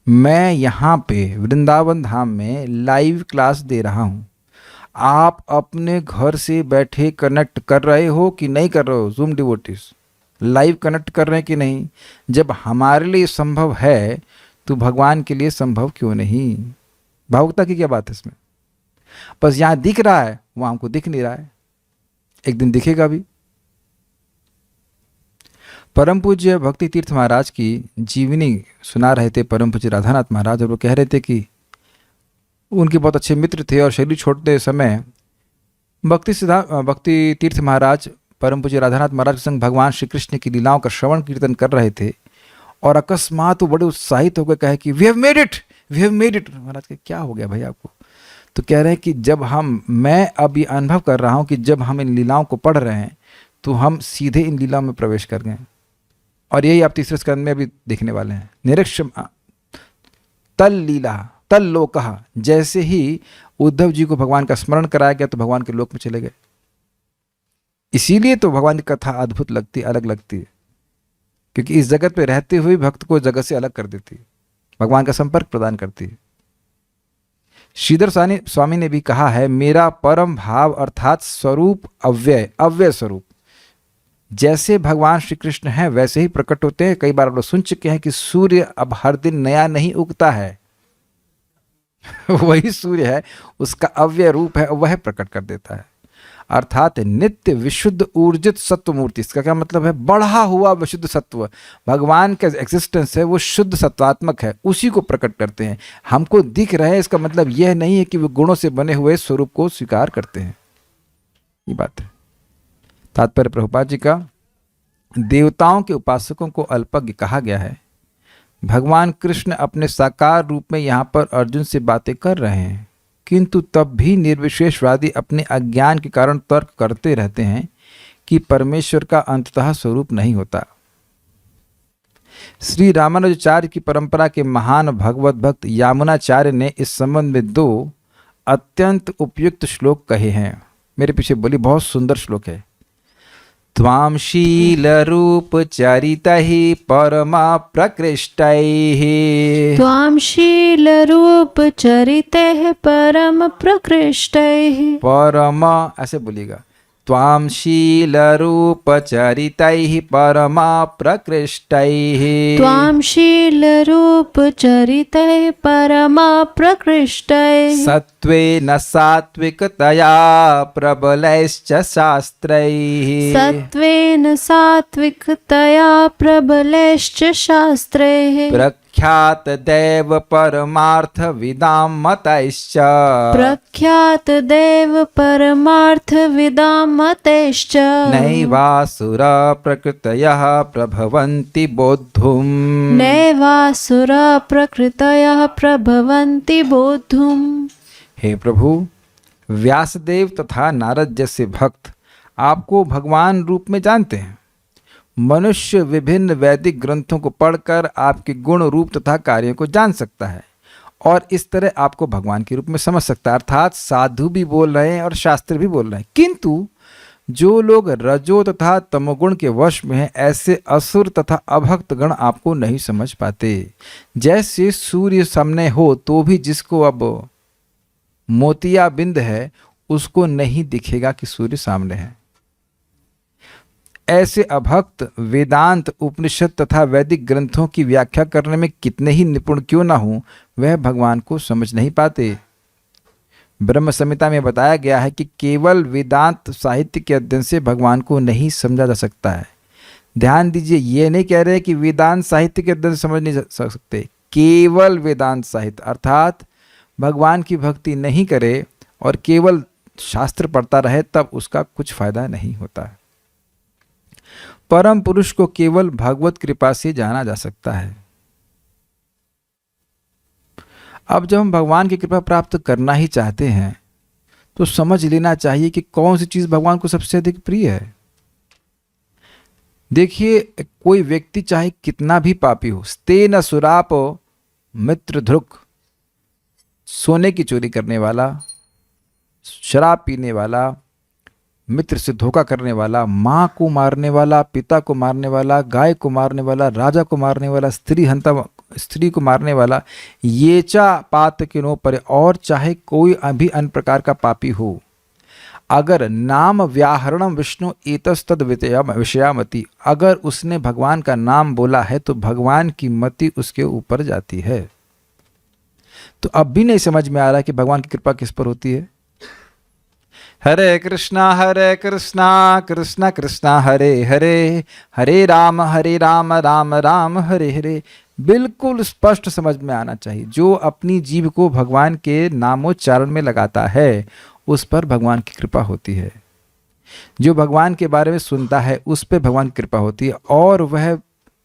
मैं यहां पे वृंदावन धाम में लाइव क्लास दे रहा हूं, आप अपने घर से बैठे कनेक्ट कर रहे हो कि नहीं कर रहे हो? जूम डिवोटीज लाइव कनेक्ट कर रहे हैं कि नहीं? जब हमारे लिए संभव है तो भगवान के लिए संभव क्यों नहीं? भावुकता की क्या बात है इसमें? बस यहां दिख रहा है, वहां हमको दिख नहीं रहा है, एक दिन दिखेगा भी। परम पूज्य भक्ति तीर्थ महाराज की जीवनी सुना रहे थे परम पूज्य राधानाथ महाराज, और वो कह रहे थे कि उनके बहुत अच्छे मित्र थे और शरीर छोड़ते समय भक्ति तीर्थ महाराज परम पूज्य राधानाथ महाराज के संग भगवान श्री कृष्ण की लीलाओं का श्रवण कीर्तन कर रहे थे, और अकस्मात वो बड़े उत्साहित होकर कहे कि we have made it, we have made it. महाराज के क्या हो गया भाई आपको? तो कह रहे हैं कि जब मैं अब ये अनुभव कर रहा हूँ कि जब हम इन लीलाओं को पढ़ रहे हैं तो हम सीधे इन लीलाओं में प्रवेश कर गए, और यही आप तीसरे स्कंद में भी देखने वाले हैं। निरीक्षम तल लीला तल लोकः, जैसे ही उद्धव जी को भगवान का स्मरण कराया गया तो भगवान के लोक में चले गए। इसीलिए तो भगवान की कथा अद्भुत लगती, अलग लगती है, क्योंकि इस जगत पे रहते हुए भक्त को जगत से अलग कर देती है, भगवान का संपर्क प्रदान करती है। श्रीधर स्वामी ने भी कहा है, मेरा परम भाव अर्थात स्वरूप अव्यय स्वरूप, जैसे भगवान श्री कृष्ण हैं वैसे ही प्रकट होते हैं। कई बार आप लोग सुन चुके हैं कि सूर्य अब हर दिन नया नहीं उगता है वही सूर्य है, उसका अव्यय रूप है, वह प्रकट कर देता है। अर्थात नित्य विशुद्ध ऊर्जित सत्व मूर्ति। इसका क्या मतलब है? बढ़ा हुआ विशुद्ध सत्व, भगवान का एग्जिस्टेंस है वो शुद्ध सत्वात्मक है, उसी को प्रकट करते हैं। हमको दिख रहे हैं, इसका मतलब यह नहीं है कि वे गुणों से बने हुए स्वरूप को स्वीकार करते हैं, ये बात है। तात्पर्य प्रभुपाद जी का, देवताओं के उपासकों को अल्पज्ञ कहा गया है। भगवान कृष्ण अपने साकार रूप में यहाँ पर अर्जुन से बातें कर रहे हैं, किंतु तब भी निर्विशेषवादी अपने अज्ञान के कारण तर्क करते रहते हैं कि परमेश्वर का अंततः स्वरूप नहीं होता। श्री रामानुजाचार्य की परंपरा के महान भगवत भक्त यामुनाचार्य ने इस संबंध में 2 अत्यंत उपयुक्त श्लोक कहे हैं। मेरे पीछे बोली, बहुत सुंदर श्लोक है। त्वां शील रूप चरितहि परमा प्रकृष्टैः, त्वां शील रूप चरितैः परम प्रकृष्टैः, परम ऐसे बोलिएगा, त्वां शील रूप चरितैः परमा प्रकृष्टैः, त्वां शील रूप चरितैः परमा प्रकृष्टैः, सत्त्वेन सात्विकतया प्रबलैश्च शास्त्रैः, सत्त्वेन सात्विकतया प्रबलैश्च शास्त्रैः, प्रख्यात देव परमार्थ विदां मतैश्च, प्रख्यात देव परमार्थ विदां मतैश्च, नैवासुर प्रकृतयः प्रभवन्ति बोद्धुम्, नैवासुर प्रकृतयः प्रभवन्ति बोद्धुम्। हे प्रभु, व्यासदेव तथा नारद जैसे भक्त आपको भगवान रूप में जानते हैं। मनुष्य विभिन्न वैदिक ग्रंथों को पढ़कर आपके गुण रूप तथा कार्यों को जान सकता है और इस तरह आपको भगवान के रूप में समझ सकता है। अर्थात साधु भी बोल रहे हैं और शास्त्र भी बोल रहे हैं, किंतु जो लोग रजो तथा तमोगुण के वश में हैं, ऐसे असुर तथा अभक्त गण आपको नहीं समझ पाते। जैसे सूर्य सामने हो तो भी जिसको अब मोतिया बिंद है उसको नहीं दिखेगा कि सूर्य सामने है, ऐसे अभक्त वेदांत उपनिषद तथा वैदिक ग्रंथों की व्याख्या करने में कितने ही निपुण क्यों ना हो, वह भगवान को समझ नहीं पाते। ब्रह्म संहिता में बताया गया है कि केवल वेदांत साहित्य के अध्ययन से भगवान को नहीं समझा जा सकता है। ध्यान दीजिए, ये नहीं कह रहे कि वेदांत साहित्य के अध्ययन से समझ नहीं सकते, केवल वेदांत साहित्य अर्थात भगवान की भक्ति नहीं करे और केवल शास्त्र पढ़ता रहे तब उसका कुछ फायदा नहीं होता है। परम पुरुष को केवल भगवत कृपा से जाना जा सकता है। अब जब हम भगवान की कृपा प्राप्त करना ही चाहते हैं तो समझ लेना चाहिए कि कौन सी चीज भगवान को सबसे अधिक प्रिय है। देखिए, कोई व्यक्ति चाहे कितना भी पापी हो, स्तेन सुराप मित्र ध्रुक, सोने की चोरी करने वाला, शराब पीने वाला, मित्र से धोखा करने वाला, माँ को मारने वाला, पिता को मारने वाला, गाय को मारने वाला, राजा को मारने वाला, स्त्री को मारने वाला, ये चा पात के नो परे, और चाहे कोई भी अन्य प्रकार का पापी हो, अगर नाम व्याहरणम विष्णु एतस्तद विषयामति, अगर उसने भगवान का नाम बोला है तो भगवान की मति उसके ऊपर जाती है। तो अब भी नहीं समझ में आ रहा कि भगवान की कृपा किस पर होती है। हरे कृष्णा कृष्णा कृष्णा हरे हरे, हरे राम राम राम हरे हरे। बिल्कुल स्पष्ट समझ में आना चाहिए। जो अपनी जीभ को भगवान के नामोच्चारण में लगाता है उस पर भगवान की कृपा होती है। जो भगवान के बारे में सुनता है उस पर भगवान की कृपा होती है, और वह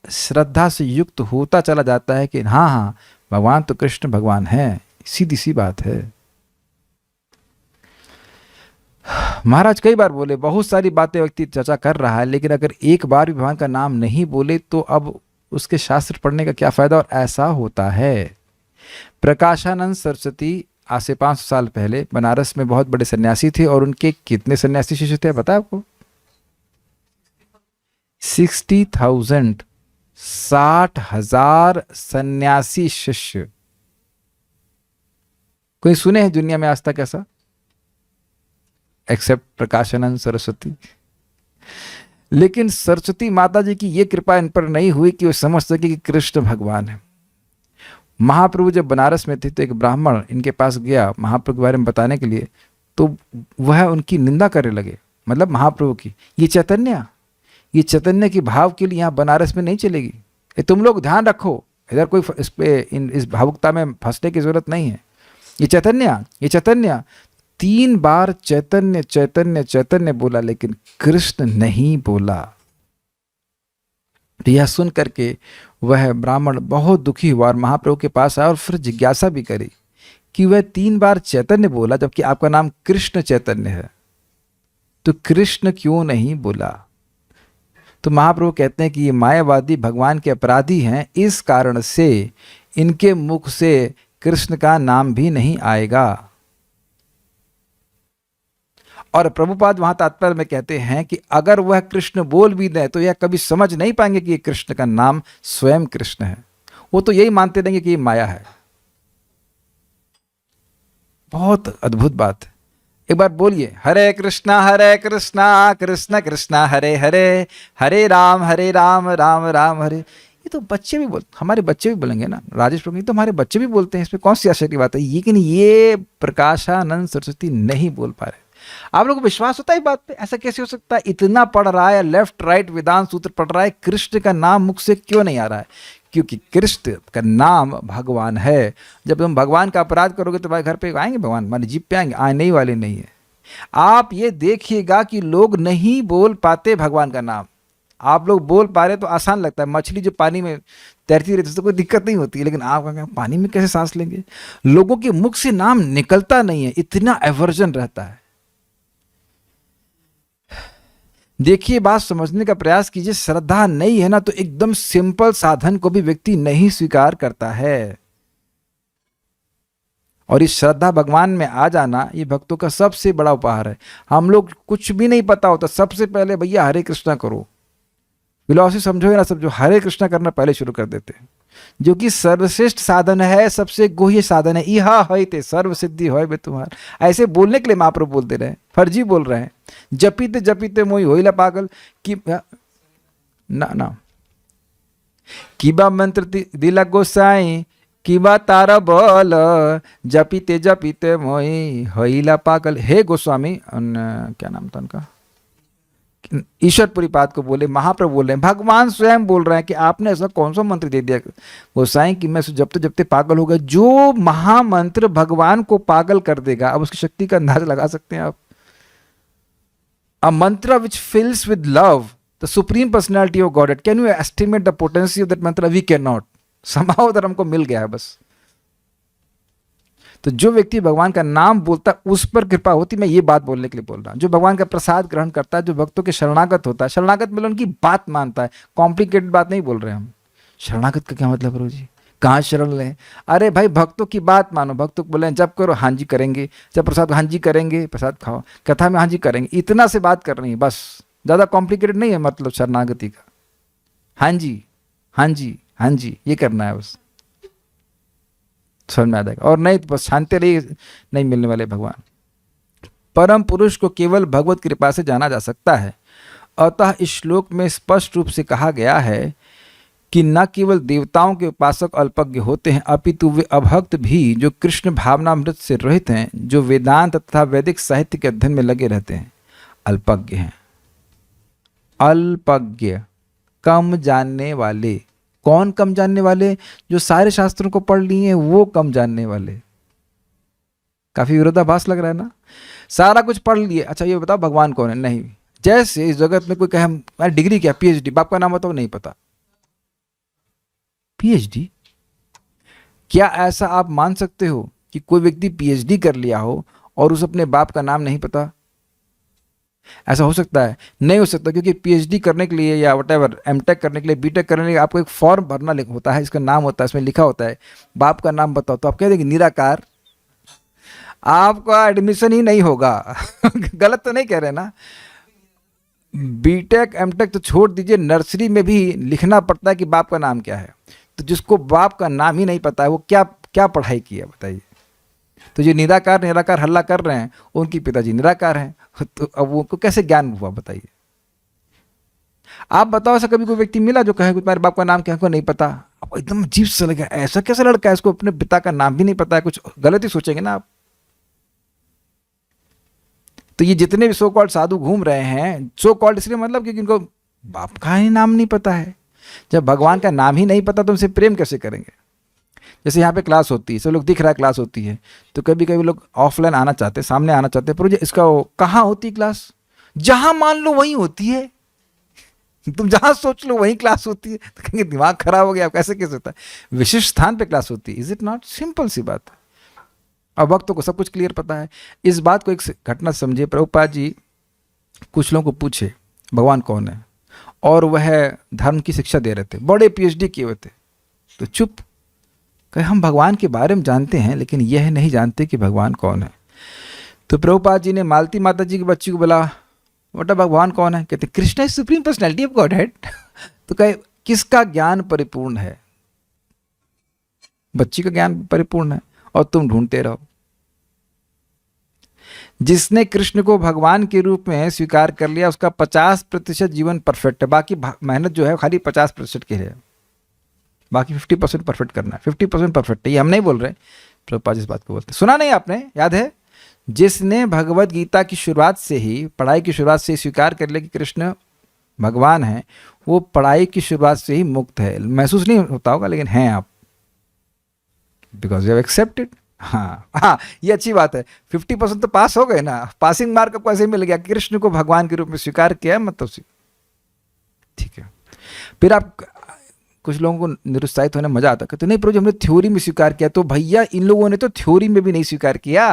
श्रद्धा से युक्त होता चला जाता है कि हाँ हाँ भगवान तो कृष्ण भगवान है। सीधी सी बात है। महाराज कई बार बोले, बहुत सारी बातें व्यक्ति चर्चा कर रहा है, लेकिन अगर एक बार भी भगवान का नाम नहीं बोले तो अब उसके शास्त्र पढ़ने का क्या फायदा। और ऐसा होता है। प्रकाशानंद सरस्वती आज से 500 साल पहले बनारस में बहुत बड़े सन्यासी थे, और उनके कितने सन्यासी शिष्य थे पता है आपको? 60,000, 60,000 सन्यासी शिष्य। कोई सुने हैं दुनिया में आज तक ऐसा, एक्सेप्ट प्रकाशानंद सरस्वती? लेकिन सरस्वती माता जी की ये कृपा इन पर नहीं हुई कि वो समझ सके कि कृष्ण भगवान है। महाप्रभु जब बनारस में थे तो एक ब्राह्मण इनके पास गया महाप्रभु के बारे में बताने के लिए, तो वह उनकी निंदा करने लगे, मतलब महाप्रभु की। ये चैतन्य की भाव के लिए यहाँ बनारस में नहीं चलेगी। ये तुम लोग ध्यान रखो, इधर कोई इस भावुकता में फंसने की जरूरत नहीं है। ये चैतन्य 3 बार चैतन्य चैतन्य चैतन्य बोला, लेकिन कृष्ण नहीं बोला। तो यह सुन करके वह ब्राह्मण बहुत दुखी हुआ और महाप्रभु के पास आया और फिर जिज्ञासा भी करी कि वह 3 बार चैतन्य बोला जबकि आपका नाम कृष्ण चैतन्य है, तो कृष्ण क्यों नहीं बोला? तो महाप्रभु कहते हैं कि ये मायावादी भगवान के अपराधी हैं, इस कारण से इनके मुख से कृष्ण का नाम भी नहीं आएगा। और प्रभुपाद वहां तात्पर्य में कहते हैं कि अगर वह कृष्ण बोल भी दें तो यह कभी समझ नहीं पाएंगे कि ये कृष्ण का नाम स्वयं कृष्ण है। वो तो यही मानते रहेंगे कि ये माया है। बहुत अद्भुत बात है। एक बार बोलिए, हरे कृष्णा कृष्ण कृष्णा हरे हरे, हरे राम राम राम हरे। ये तो बच्चे भी बोलते, हमारे बच्चे भी बोलेंगे ना राजेश प्रभु, ये तो हमारे बच्चे भी बोलते हैं, इसमें कौन सी आश्चर्य की बात है। लेकिन ये प्रकाशानंद सरस्वती नहीं बोल पा रहे। आप लोगों को विश्वास होता है बात पे? ऐसा कैसे हो सकता है? इतना पढ़ रहा है, लेफ्ट राइट वेदांत सूत्र पढ़ रहा है, कृष्ण का नाम मुख से क्यों नहीं आ रहा है? क्योंकि कृष्ण का नाम भगवान है। जब तुम भगवान का अपराध करोगे तो भाई घर पे आएंगे भगवान, हमारी जीप पे आएंगे? आने ही वाले नहीं है। आप ये देखिएगा कि लोग नहीं बोल पाते भगवान का नाम। आप लोग बोल पा रहे तो आसान लगता है। मछली जो पानी में तैरती रहती है तो कोई दिक्कत नहीं होती है, लेकिन आप पानी में कैसे सांस लेंगे? लोगों के मुख से नाम निकलता नहीं है, इतना एवर्जन रहता है। देखिए, बात समझने का प्रयास कीजिए। श्रद्धा नहीं है ना तो एकदम सिंपल साधन को भी व्यक्ति नहीं स्वीकार करता है। और इस श्रद्धा भगवान में आ जाना ये भक्तों का सबसे बड़ा उपहार है। हम लोग कुछ भी नहीं पता होता, सबसे पहले भैया हरे कृष्णा करो, फिलॉसफी समझो ना, सब जो हरे कृष्णा करना पहले शुरू कर देते हैं, जो कि सर्वश्रेष्ठ साधन है, सबसे गुह्य साधन है। इहा हईते सर्व सिद्धि होय बे तुम्हार। ऐसे बोलने के लिए महाप्रभु बोलते रहे, फर्जी बोल रहे हैं। जपीते जपीते मोई होइला पागल कि ना किबा मंत्र दिला गोसाई किबा तारा बल, जपीते जपीते मोई होइला पागल। हे गोस्वामी, क्या नाम था उनका, ईश्वरपुरी पाद को बोले, महाप्रभु बोल रहे हैं, भगवान स्वयं बोल रहे हैं कि आपने ऐसा कौन सा मंत्र दे दिया गोसाई कि मैं जपते जपते पागल हो गया। जो महामंत्र भगवान को पागल कर देगा, अब उसकी शक्ति का अंदाजा लगा सकते हैं आप। a mantra which fills with love the supreme personality of Godhead. Can you estimate the potency of that mantra? We cannot. somehow उधर हमको मिल गया है बस. तो जो व्यक्ति भगवान का नाम बोलता है उस पर कृपा होती. मैं ये बात बोलने के लिए बोल रहा हूं. जो भगवान का प्रसाद ग्रहण करता है, जो भक्तों के शरणागत होता है, शरणागत मतलब उनकी बात मानता है. कॉम्प्लिकेटेड बात नहीं बोल रहे हम. शरणागत का क्या मतलब प्रभु जी? कहाँ शरण लें? अरे भाई भक्तों की बात मानो. भक्तों को बोले जब करो हाँ जी करेंगे, जब प्रसाद हाँ जी करेंगे, प्रसाद खाओ, कथा में हाँ जी करेंगे. इतना से बात करनी है बस. ज़्यादा कॉम्प्लिकेटेड नहीं है मतलब शरणागति का. हाँ जी हाँ जी हाँ जी ये करना है बस. समझ में आ जाएगा. और नहीं तो बस शांति रही, नहीं मिलने वाले भगवान. परम पुरुष को केवल भगवत कृपा से जाना जा सकता है. अतः इस श्लोक में स्पष्ट रूप से कहा गया है कि न केवल देवताओं के उपासक अल्पज्ञ होते हैं, अपितु वे अभक्त भी जो कृष्ण भावनामृत से रहित हैं, जो वेदांत तथा वैदिक साहित्य के अध्ययन में लगे रहते हैं, अल्पज्ञ हैं. अल्पज्ञ, कम जानने वाले. कौन कम जानने वाले? जो सारे शास्त्रों को पढ़ लिए हैं वो कम जानने वाले. काफी विरोधाभास लग रहा है ना. सारा कुछ पढ़ लिए, अच्छा ये बताओ भगवान कौन है? नहीं. जैसे इस जगत में कोई कहे मैं डिग्री क्या, पीएचडी, बाप का नाम बताओ, नहीं पता. पीएचडी? क्या ऐसा आप मान सकते हो कि कोई व्यक्ति पीएचडी कर लिया हो और उस अपने बाप का नाम नहीं पता? ऐसा हो सकता है? नहीं हो सकता, क्योंकि पीएचडी करने के लिए या व्हाटएवर एमटेक करने के लिए, बीटेक करने के लिए आपको एक फॉर्म भरना होता है, इसका नाम होता है, इसमें लिखा होता है बाप का नाम बताओ, तो आप कह देंगे निराकार. आपका एडमिशन ही नहीं होगा. गलत तो नहीं कह रहे ना. बीटेक एमटेक तो छोड़ दीजिए, नर्सरी में भी लिखना पड़ता है कि बाप का नाम क्या है. तो जिसको बाप का नाम ही नहीं पता है वो क्या क्या पढ़ाई की है बताइए. तो जो निराकार निराकार हल्ला कर रहे हैं उनकी पिताजी निराकार हैं, तो अब उनको कैसे ज्ञान हुआ बताइए. आप बताओ ऐसा कभी कोई व्यक्ति मिला जो कहे तुम्हारे बाप का नाम क्या है? नहीं पता. आपको एकदम अजीब सा लगा, ऐसा कैसा लड़का है इसको अपने पिता का नाम भी नहीं पता है. कुछ गलत ही सोचेंगे ना आप. तो ये जितने भी सो कॉल्ड साधु घूम रहे हैं, सो कॉल्ड इसलिए मतलब क्योंकि इनको बाप का ही नाम नहीं पता है. जब भगवान का नाम ही नहीं पता तो उनसे प्रेम कैसे करेंगे? जैसे यहाँ पे क्लास होती है, सब लोग दिख रहा है क्लास होती है, तो कभी कभी लोग ऑफलाइन आना चाहते हैं, सामने आना चाहते हैं, पर इसका कहाँ होती है क्लास? जहाँ मान लो वहीं होती है. तुम जहाँ सोच लो वहीं क्लास होती है. तो कहेंगे दिमाग खराब हो गया, कैसे कैसे होता है? विशिष्ट स्थान पे क्लास होती है. Is it not? सिंपल सी बात है. अब वक्तों को सब कुछ क्लियर पता है. इस बात को एक घटना समझिए. प्रभुपाद जी कुछ लोगों को पूछे भगवान कौन है, और वह धर्म की शिक्षा दे रहे थे, बड़े पीएचडी किए हुए थे. तो चुप, कहे हम भगवान के बारे में जानते हैं लेकिन यह नहीं जानते कि भगवान कौन है. तो प्रभुपाद जी ने मालती माता जी की बच्ची को बोला, बेटा भगवान कौन है? कहते Krishna is supreme personality of God head. तो कहे किसका ज्ञान परिपूर्ण है? बच्ची का ज्ञान परिपूर्ण है और तुम ढूंढते रहो. जिसने कृष्ण को भगवान के रूप में स्वीकार कर लिया उसका 50% जीवन परफेक्ट है. बाकी मेहनत जो है खाली 50% की है, बाकी 50% परफेक्ट करना है. 50% परफेक्ट है, ये हम नहीं बोल रहे, प्रभुपाद इस बात को बोलते. सुना नहीं आपने? याद है? जिसने भगवत गीता की शुरुआत से ही, पढ़ाई की शुरुआत से ही स्वीकार कर लिया कि कृष्ण भगवान है, वो पढ़ाई की शुरुआत से ही मुक्त है. महसूस नहीं होता होगा लेकिन हैं आप, बिकॉज यू हैव एक्सेप्टेड. हाँ हाँ, ये अच्छी बात है. 50% तो पास हो गए ना. पासिंग मार्क आपको ऐसे मिल गया, कृष्ण को भगवान के रूप में स्वीकार किया मतलब ठीक है. फिर आप कुछ लोगों को निरुत्साहित होने मजा आता है, तो नहीं प्रभु हमने थ्योरी में स्वीकार किया. तो भैया इन लोगों ने तो थ्योरी में भी नहीं स्वीकार किया,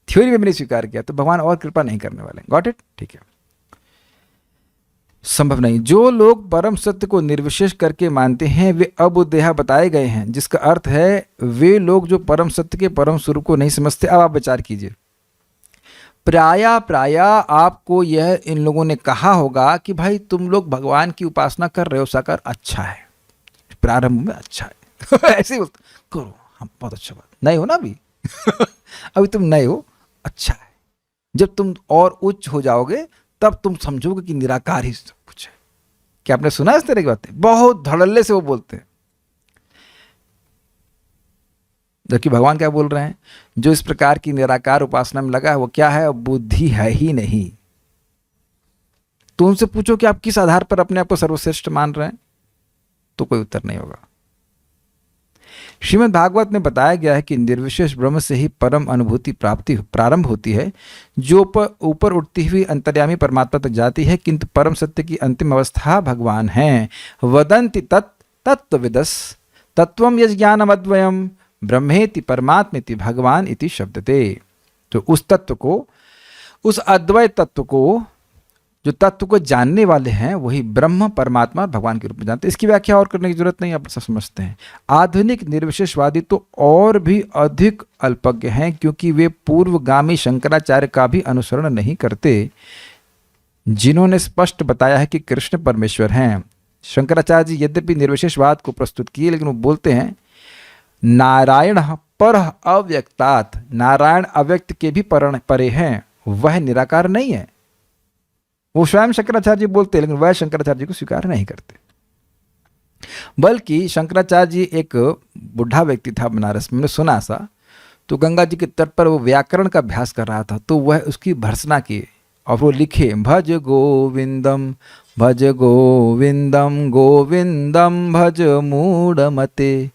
थ्योरी में भी नहीं स्वीकार किया, तो भगवान और कृपा नहीं करने वाले. Got it? ठीक है. संभव नहीं. जो लोग परम सत्य को निर्विशेष करके मानते हैं वे अबुद्धेहा बताए गए हैं, जिसका अर्थ है वे लोग जो परम सत्य के परम स्वरूप को नहीं समझते. अब आप विचार कीजिए. प्राय आपको यह इन लोगों ने कहा होगा कि भाई तुम लोग भगवान की उपासना कर रहे हो साकार, अच्छा है, प्रारंभ में अच्छा है. ऐसे ही बोलते करो, हम बहुत अच्छा बात. नहीं हो ना अभी. अभी तुम नए हो, अच्छा है. जब तुम और उच्च हो जाओगे तब तुम समझोगे कि निराकार ही सब कुछ है. क्या आपने सुना इस तरह की बातें? बहुत धड़ल्ले से वो बोलते हैं. जबकि भगवान क्या बोल रहे हैं? जो इस प्रकार की निराकार उपासना में लगा है वो क्या है? बुद्धि है ही नहीं. तो उनसे पूछो कि आप किस आधार पर अपने आप को सर्वश्रेष्ठ मान रहे हैं, तो कोई उत्तर नहीं होगा. श्रीमद् भागवत में बताया गया है कि निर्विशेष ब्रह्म से ही परम अनुभूति प्राप्ति प्रारंभ होती है, जो ऊपर उठती हुई अंतर्यामी परमात्मा तक जाती है, किंतु परम सत्य की अंतिम अवस्था भगवान है। वदन्ति तत्त्वविदस् तत्वम यज् ज्ञानमद्वयम् ब्रह्मेति परमात्मेति भगवान इति शब्दते। तो उस तत्व को, उस अद्वैत तत्व को, जो तत्व को जानने वाले हैं वही ब्रह्म परमात्मा भगवान के रूप में जानते हैं। इसकी व्याख्या और करने की जरूरत नहीं, आप सब समझते हैं। आधुनिक निर्विशेषवादी तो और भी अधिक अल्पज्ञ हैं, क्योंकि वे पूर्वगामी शंकराचार्य का भी अनुसरण नहीं करते, जिन्होंने स्पष्ट बताया है कि कृष्ण परमेश्वर हैं। शंकराचार्य जी यद्यपि निर्विशेषवाद को प्रस्तुत किए, लेकिन वो बोलते हैं नारायण पर अव्यक्तात्, नारायण अव्यक्त के भी परे हैं, वह निराकार नहीं है। वो स्वयं शंकराचार्य जी बोलते हैं, लेकिन वह शंकराचार्य जी को स्वीकार नहीं करते। बल्कि शंकराचार्य जी एक बुढ़ा व्यक्ति था बनारस में, सुना सा, तो गंगा जी के तट पर वो व्याकरण का अभ्यास कर रहा था, तो वह उसकी भर्त्सना किए और वो लिखे भज गोविंदम गोविंदम भज मूढ़मते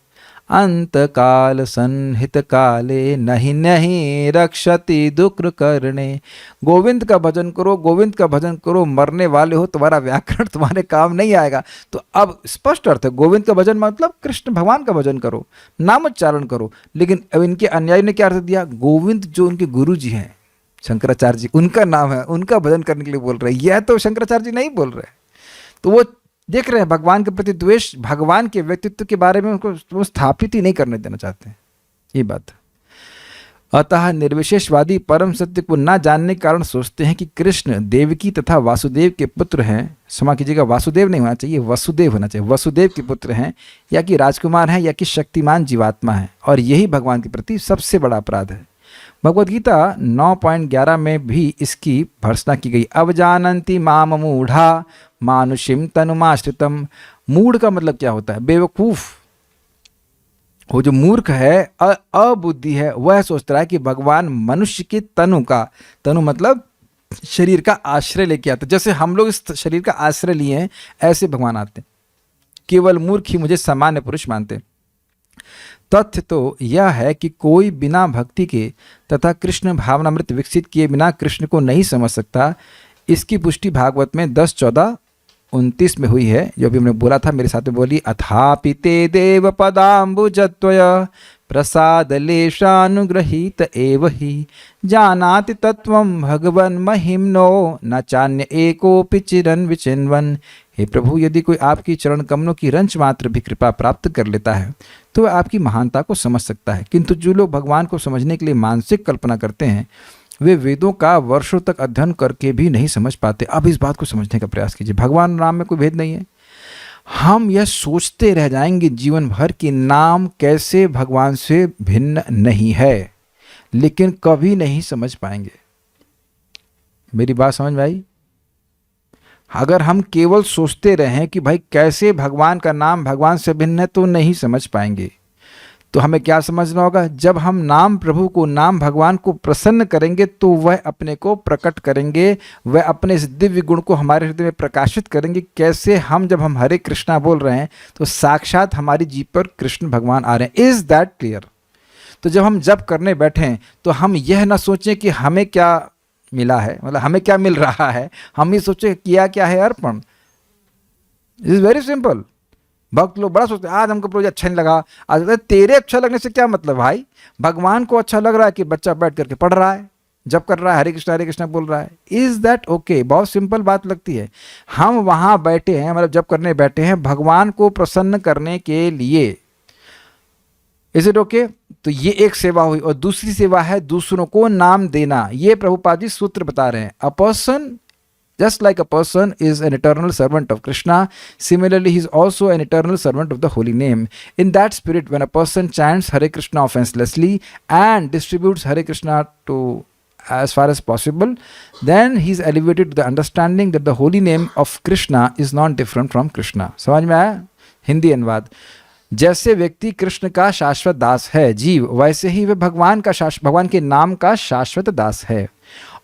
अंतकाल सन्हित काले नहीं नहीं रक्षति दुक्र करने। गोविंद का भजन करो, गोविंद का भजन करो, मरने वाले हो, तुम्हारा व्याकरण तुम्हारे काम नहीं आएगा। तो अब स्पष्ट अर्थ है, गोविंद का भजन मतलब कृष्ण भगवान का भजन करो, नामोच्चारण करो। लेकिन अब इनके अनुयायी ने क्या अर्थ दिया, गोविंद जो उनके गुरु जी हैं शंकराचार्य जी, उनका नाम है, उनका भजन करने के लिए बोल रहे हैं। यह तो शंकराचार्य जी नहीं बोल रहे। तो वो देख रहे हैं भगवान के प्रति द्वेष, भगवान के व्यक्तित्व के बारे में उनको वो स्थापित ही नहीं करने देना चाहते हैं, ये बात। अतः निर्विशेषवादी परम सत्य को न जानने के कारण सोचते हैं कि कृष्ण देवकी तथा वासुदेव के पुत्र हैं। क्षमा कीजिएगा, वासुदेव नहीं होना चाहिए, वसुदेव होना चाहिए। वसुदेव के पुत्र हैं, या कि राजकुमार हैं, या कि शक्तिमान जीवात्मा है, और यही भगवान के प्रति सबसे बड़ा अपराध है। भगवद गीता 9.11 में भी इसकी भर्त्सना की गई। अवजानन्ति माम मूढ़ा मानुषिम तनुमाश्रितम। मूढ़ का मतलब क्या होता है, बेवकूफ। वो जो मूर्ख है, अबुद्धि है, वह सोचता है कि भगवान मनुष्य के तनु का, तनु मतलब शरीर का आश्रय लेके आते। जैसे हम लोग इस शरीर का आश्रय लिए हैं, ऐसे भगवान आते। केवल मूर्ख ही मुझे सामान्य पुरुष मानते। तथ्य तो यह है कि कोई बिना भक्ति के तथा कृष्ण भावनामृत विकसित किए बिना कृष्ण को नहीं समझ सकता। इसकी पुष्टि भागवत में 10:14-29 में हुई है, जो अभी हमने बोला था, मेरे साथ में बोली। अथापि ते देव पदाम्बुजत्वय प्रसादलेशानुग्रहीत एव हि जानाति तत्वं भगवन् महिम्नो न चान्य एकोपि चिरन् विचिन्वन्। हे प्रभु, यदि कोई आपकी चरण कमलों की रंच मात्र भी कृपा प्राप्त कर लेता है तो वह आपकी महानता को समझ सकता है, किंतु जो लोग भगवान को समझने के लिए मानसिक कल्पना करते हैं, वे वेदों का वर्षों तक अध्ययन करके भी नहीं समझ पाते। अब इस बात को समझने का प्रयास कीजिए। भगवान नाम में कोई भेद नहीं है। हम यह सोचते रह जाएंगे जीवन भर कि नाम कैसे भगवान से भिन्न नहीं है, लेकिन कभी नहीं समझ पाएंगे। मेरी बात समझ में आई? अगर हम केवल सोचते रहें कि भाई कैसे भगवान का नाम भगवान से भिन्न है, तो नहीं समझ पाएंगे। तो हमें क्या समझना होगा, जब हम नाम प्रभु को, नाम भगवान को प्रसन्न करेंगे तो वह अपने को प्रकट करेंगे, वह अपने इस दिव्य गुण को हमारे हृदय में प्रकाशित करेंगे। कैसे हम जब हम हरे कृष्णा बोल रहे हैं तो साक्षात हमारी जीभ पर कृष्ण भगवान आ रहे हैं। Is that clear? तो जब हम जप करने बैठें तो हम यह ना सोचें कि हमें क्या मिला है, मतलब हमें क्या मिल रहा है, हम ये सोचें किया क्या है अर्पण। Is very simple. भक्त लोग बड़ा सोचते हैं, आज हमको प्रभु अच्छा नहीं लगा, आज तेरे अच्छा लगने से क्या मतलब भाई। भगवान को अच्छा लग रहा है कि बच्चा बैठ करके पढ़ रहा है, जब कर रहा है, हरे कृष्णा बोल रहा है। Is that okay? बहुत सिंपल बात लगती है। हम वहां बैठे हैं, मतलब जब करने बैठे हैं भगवान को प्रसन्न करने के लिए। Is it okay? तो ये एक सेवा हुई। और दूसरी सेवा है दूसरों को नाम देना। ये प्रभुपाद जी सूत्र बता रहे हैं। A person, just like a person is an eternal servant of Krishna, similarly he is also an eternal servant of the holy name. In that spirit, when a person chants Hare Krishna offenselessly and distributes Hare Krishna to as far as possible, then he is elevated to the understanding that the holy name of Krishna is not different from Krishna. समझ में आया? हिंदी अनुवाद। जैसे व्यक्ति कृष्ण का शाश्वत दास है जीव, वैसे ही वह भगवान के नाम का शाश्वत दास है।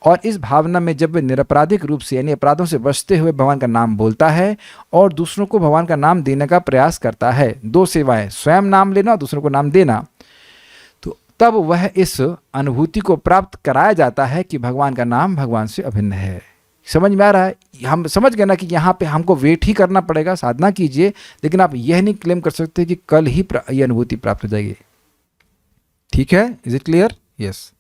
और इस भावना में जब वे निरपराधिक रूप से यानी अपराधों से बचते हुए भगवान का नाम बोलता है और दूसरों को भगवान का नाम देने का प्रयास करता है, दो सेवाएं, स्वयं नाम लेना और दूसरों को नाम देना, तो तब वह इस अनुभूति को प्राप्त कराया जाता है कि भगवान का नाम भगवान से अभिन्न है। समझ में आ रहा है? हम समझ गए ना कि यहाँ पे हमको वेट ही करना पड़ेगा, साधना कीजिए, लेकिन आप यह नहीं क्लेम कर सकते कि कल ही ये अनुभूति प्राप्त हो जाएगी। ठीक है? Is it clear? यस।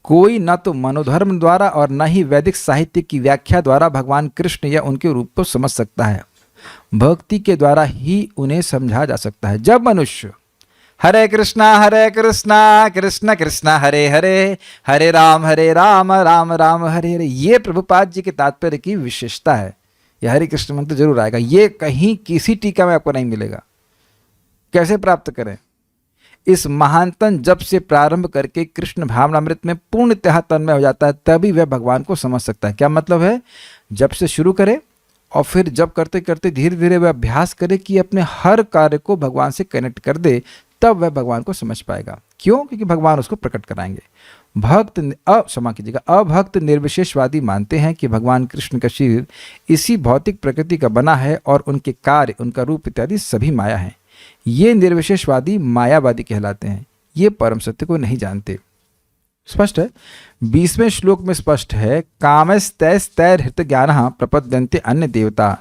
कोई न तो मनोधर्म द्वारा और न ही वैदिक साहित्य की व्याख्या द्वारा भगवान कृष्ण या उनके रूप को समझ सकता है। भक्ति के द्वारा ही उन्हें समझा जा सकता है। जब मनुष्य हरे कृष्णा कृष्ण कृष्ण हरे हरे, हरे राम राम राम हरे हरे, ये प्रभुपाद जी के तात्पर्य की विशेषता है। यह हरे कृष्ण मंत्र जरूर आएगा, ये कहीं किसी टीका में आपको नहीं मिलेगा। कैसे प्राप्त करें? इस महानतम जप से प्रारंभ करके कृष्ण भावनामृत में पूर्णतः तन्मय हो जाता है, तभी वह भगवान को समझ सकता है। क्या मतलब है? जब से शुरू करे और फिर जब करते करते धीरे धीरे वह अभ्यास करे कि अपने हर कार्य को भगवान से कनेक्ट कर दे, तब वह भगवान को समझ पाएगा। क्यों? क्योंकि भगवान उसको प्रकट कराएंगे। क्षमा कीजिएगा, अभक्त निर्विशेषवादी मानते हैं कि भगवान कृष्ण का शरीर इसी भौतिक प्रकृति का बना है और उनके कार्य, उनका रूप इत्यादि सभी माया हैं। ये निर्विशेषवादी मायावादी कहलाते हैं। ये परम सत्य को नहीं जानते। स्पष्ट है? 20वें श्लोक में स्पष्ट है, कामस्तैस्तैर्हृत ज्ञानः प्रपद्यन्ते अन्य देवता।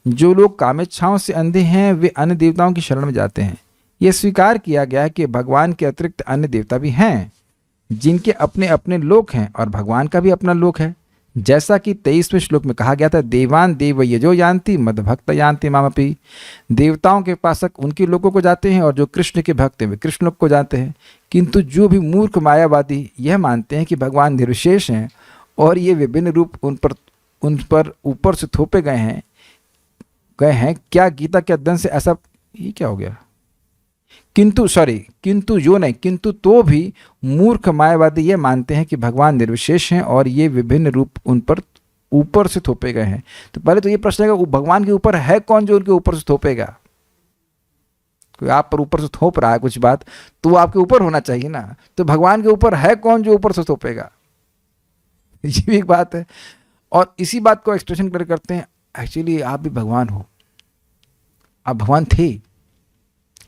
जो लोग कामेच्छाओं से अंधे हैं वे अन्य देवताओं की शरण में जाते हैं। यह स्वीकार किया गया है कि भगवान के अतिरिक्त अन्य देवता भी हैं जिनके अपने अपने लोक हैं और भगवान का भी अपना लोक है। जैसा कि 23वें श्लोक में कहा गया था, देवान देव यजो यान्ति मद्भक्त यान्ति मामपि। देवताओं के उपासक उनके लोकों को जाते हैं और जो कृष्ण के भक्त हैं वे कृष्ण लोक को जाते हैं। किंतु जो भी मूर्ख मायावादी यह मानते हैं कि भगवान निर्विशेष हैं और ये विभिन्न रूप उन पर ऊपर से थोपे गए हैं, क्या गीता के अध्ययन से ऐसा, ये क्या हो गया? किंतु तो भी मूर्ख मायावादी ये मानते हैं कि भगवान निर्विशेष हैं और ये विभिन्न रूप उन पर ऊपर से थोपे गए हैं। तो पहले तो ये प्रश्न है, वो भगवान के ऊपर है कौन जो उनके ऊपर से थोपेगा? कोई आप पर ऊपर से थोप रहा है कुछ बात, तो वो आपके ऊपर होना चाहिए ना। तो भगवान के ऊपर है कौन जो ऊपर से थोपेगा? ये भी एक बात है। और इसी बात को एक्सप्रेशन करते हैं, एक्चुअली आप भी भगवान हो, आप भगवान थे,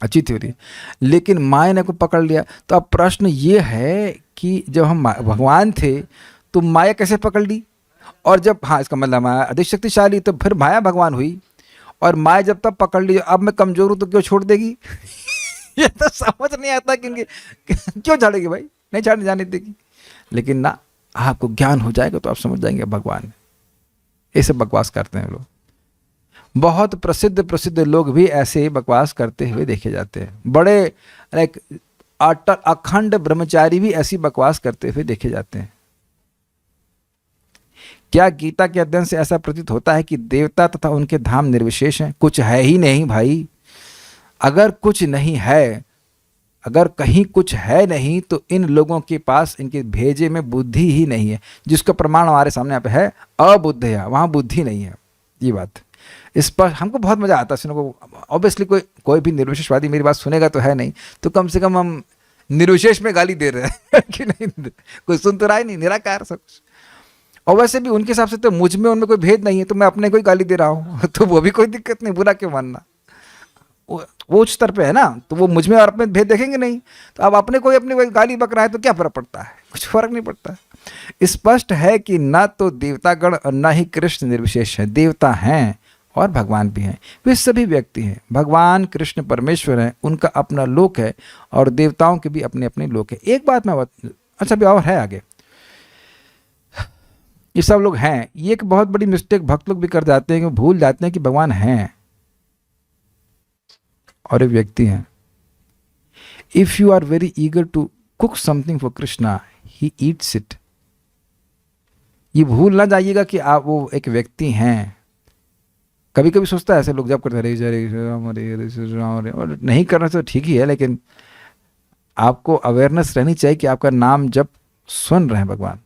अच्छी थ्योरी, लेकिन माया ने को पकड़ लिया। तो अब प्रश्न ये है कि जब हम भगवान थे तो माया कैसे पकड़ ली? और जब, हाँ, इसका मतलब माया अधिक शक्तिशाली, तो फिर माया भगवान हुई। और माया जब तब पकड़ ली, अब मैं कमजोर हूँ तो क्यों छोड़ देगी? ये तो समझ नहीं आता कि क्यों छाड़ेगी भाई, नहीं छाड़ने जाने देगी। लेकिन ना, आपको ज्ञान हो जाएगा तो आप समझ जाएंगे भगवान। ऐसे बकवास करते हैं लोग। बहुत प्रसिद्ध लोग भी ऐसे बकवास करते हुए देखे जाते हैं। बड़े लाइक अखंड ब्रह्मचारी भी ऐसी बकवास करते हुए देखे जाते हैं। क्या गीता के अध्ययन से ऐसा प्रतीत होता है कि देवता तथा उनके धाम निर्विशेष हैं? कुछ है ही नहीं भाई। अगर कुछ नहीं है, अगर कहीं कुछ है नहीं, तो इन लोगों के पास, इनके भेजे में बुद्धि ही नहीं है, जिसका प्रमाण हमारे सामने यहाँ पे है। अबुद्ध है, वहाँ बुद्धि नहीं है। ये बात इस पर हमको बहुत मजा आता है सुनने को। ऑब्वियसली कोई भी निर्विशेषवादी मेरी बात सुनेगा तो है नहीं, तो कम से कम हम निर्विशेष में गाली दे रहे हैं कि नहीं, कोई सुन तो रहा ही नहीं, निराकार सब कुछ। और वैसे भी उनके हिसाब से तो मुझ में उनमें कोई भेद नहीं है, तो मैं अपने को ही गाली दे रहा हूँ तो वो भी कोई दिक्कत नहीं, बुरा क्यों मानना? वो उच्च स्तर पे है ना, तो वो मुझ में और अपने भेद देखेंगे नहीं। तो अब अपने कोई गाली बक रहा है तो क्या फर्क पड़ता है? कुछ फर्क नहीं पड़ता। स्पष्ट है कि न तो देवतागण और न ही कृष्ण निर्विशेष है। देवता हैं और भगवान भी हैं, वे सभी व्यक्ति हैं। भगवान कृष्ण परमेश्वर हैं, उनका अपना लोक है और देवताओं के भी अपने अपने लोक है। एक बात मैं अच्छा भी और है आगे, ये सब लोग हैं। ये एक बहुत बड़ी मिस्टेक भक्त लोग भी कर जाते हैं कि भूल जाते हैं कि भगवान हैं और एक व्यक्ति हैं। If you are very eager to cook something for Krishna, he eats it. ये भूल ना जाइएगा कि आप वो एक व्यक्ति हैं। कभी कभी सोचता है ऐसे लोग जब करते हरे राम हरे राम, और नहीं करना तो ठीक ही है, लेकिन आपको अवेयरनेस रहनी चाहिए कि आपका नाम जब सुन रहे हैं भगवान,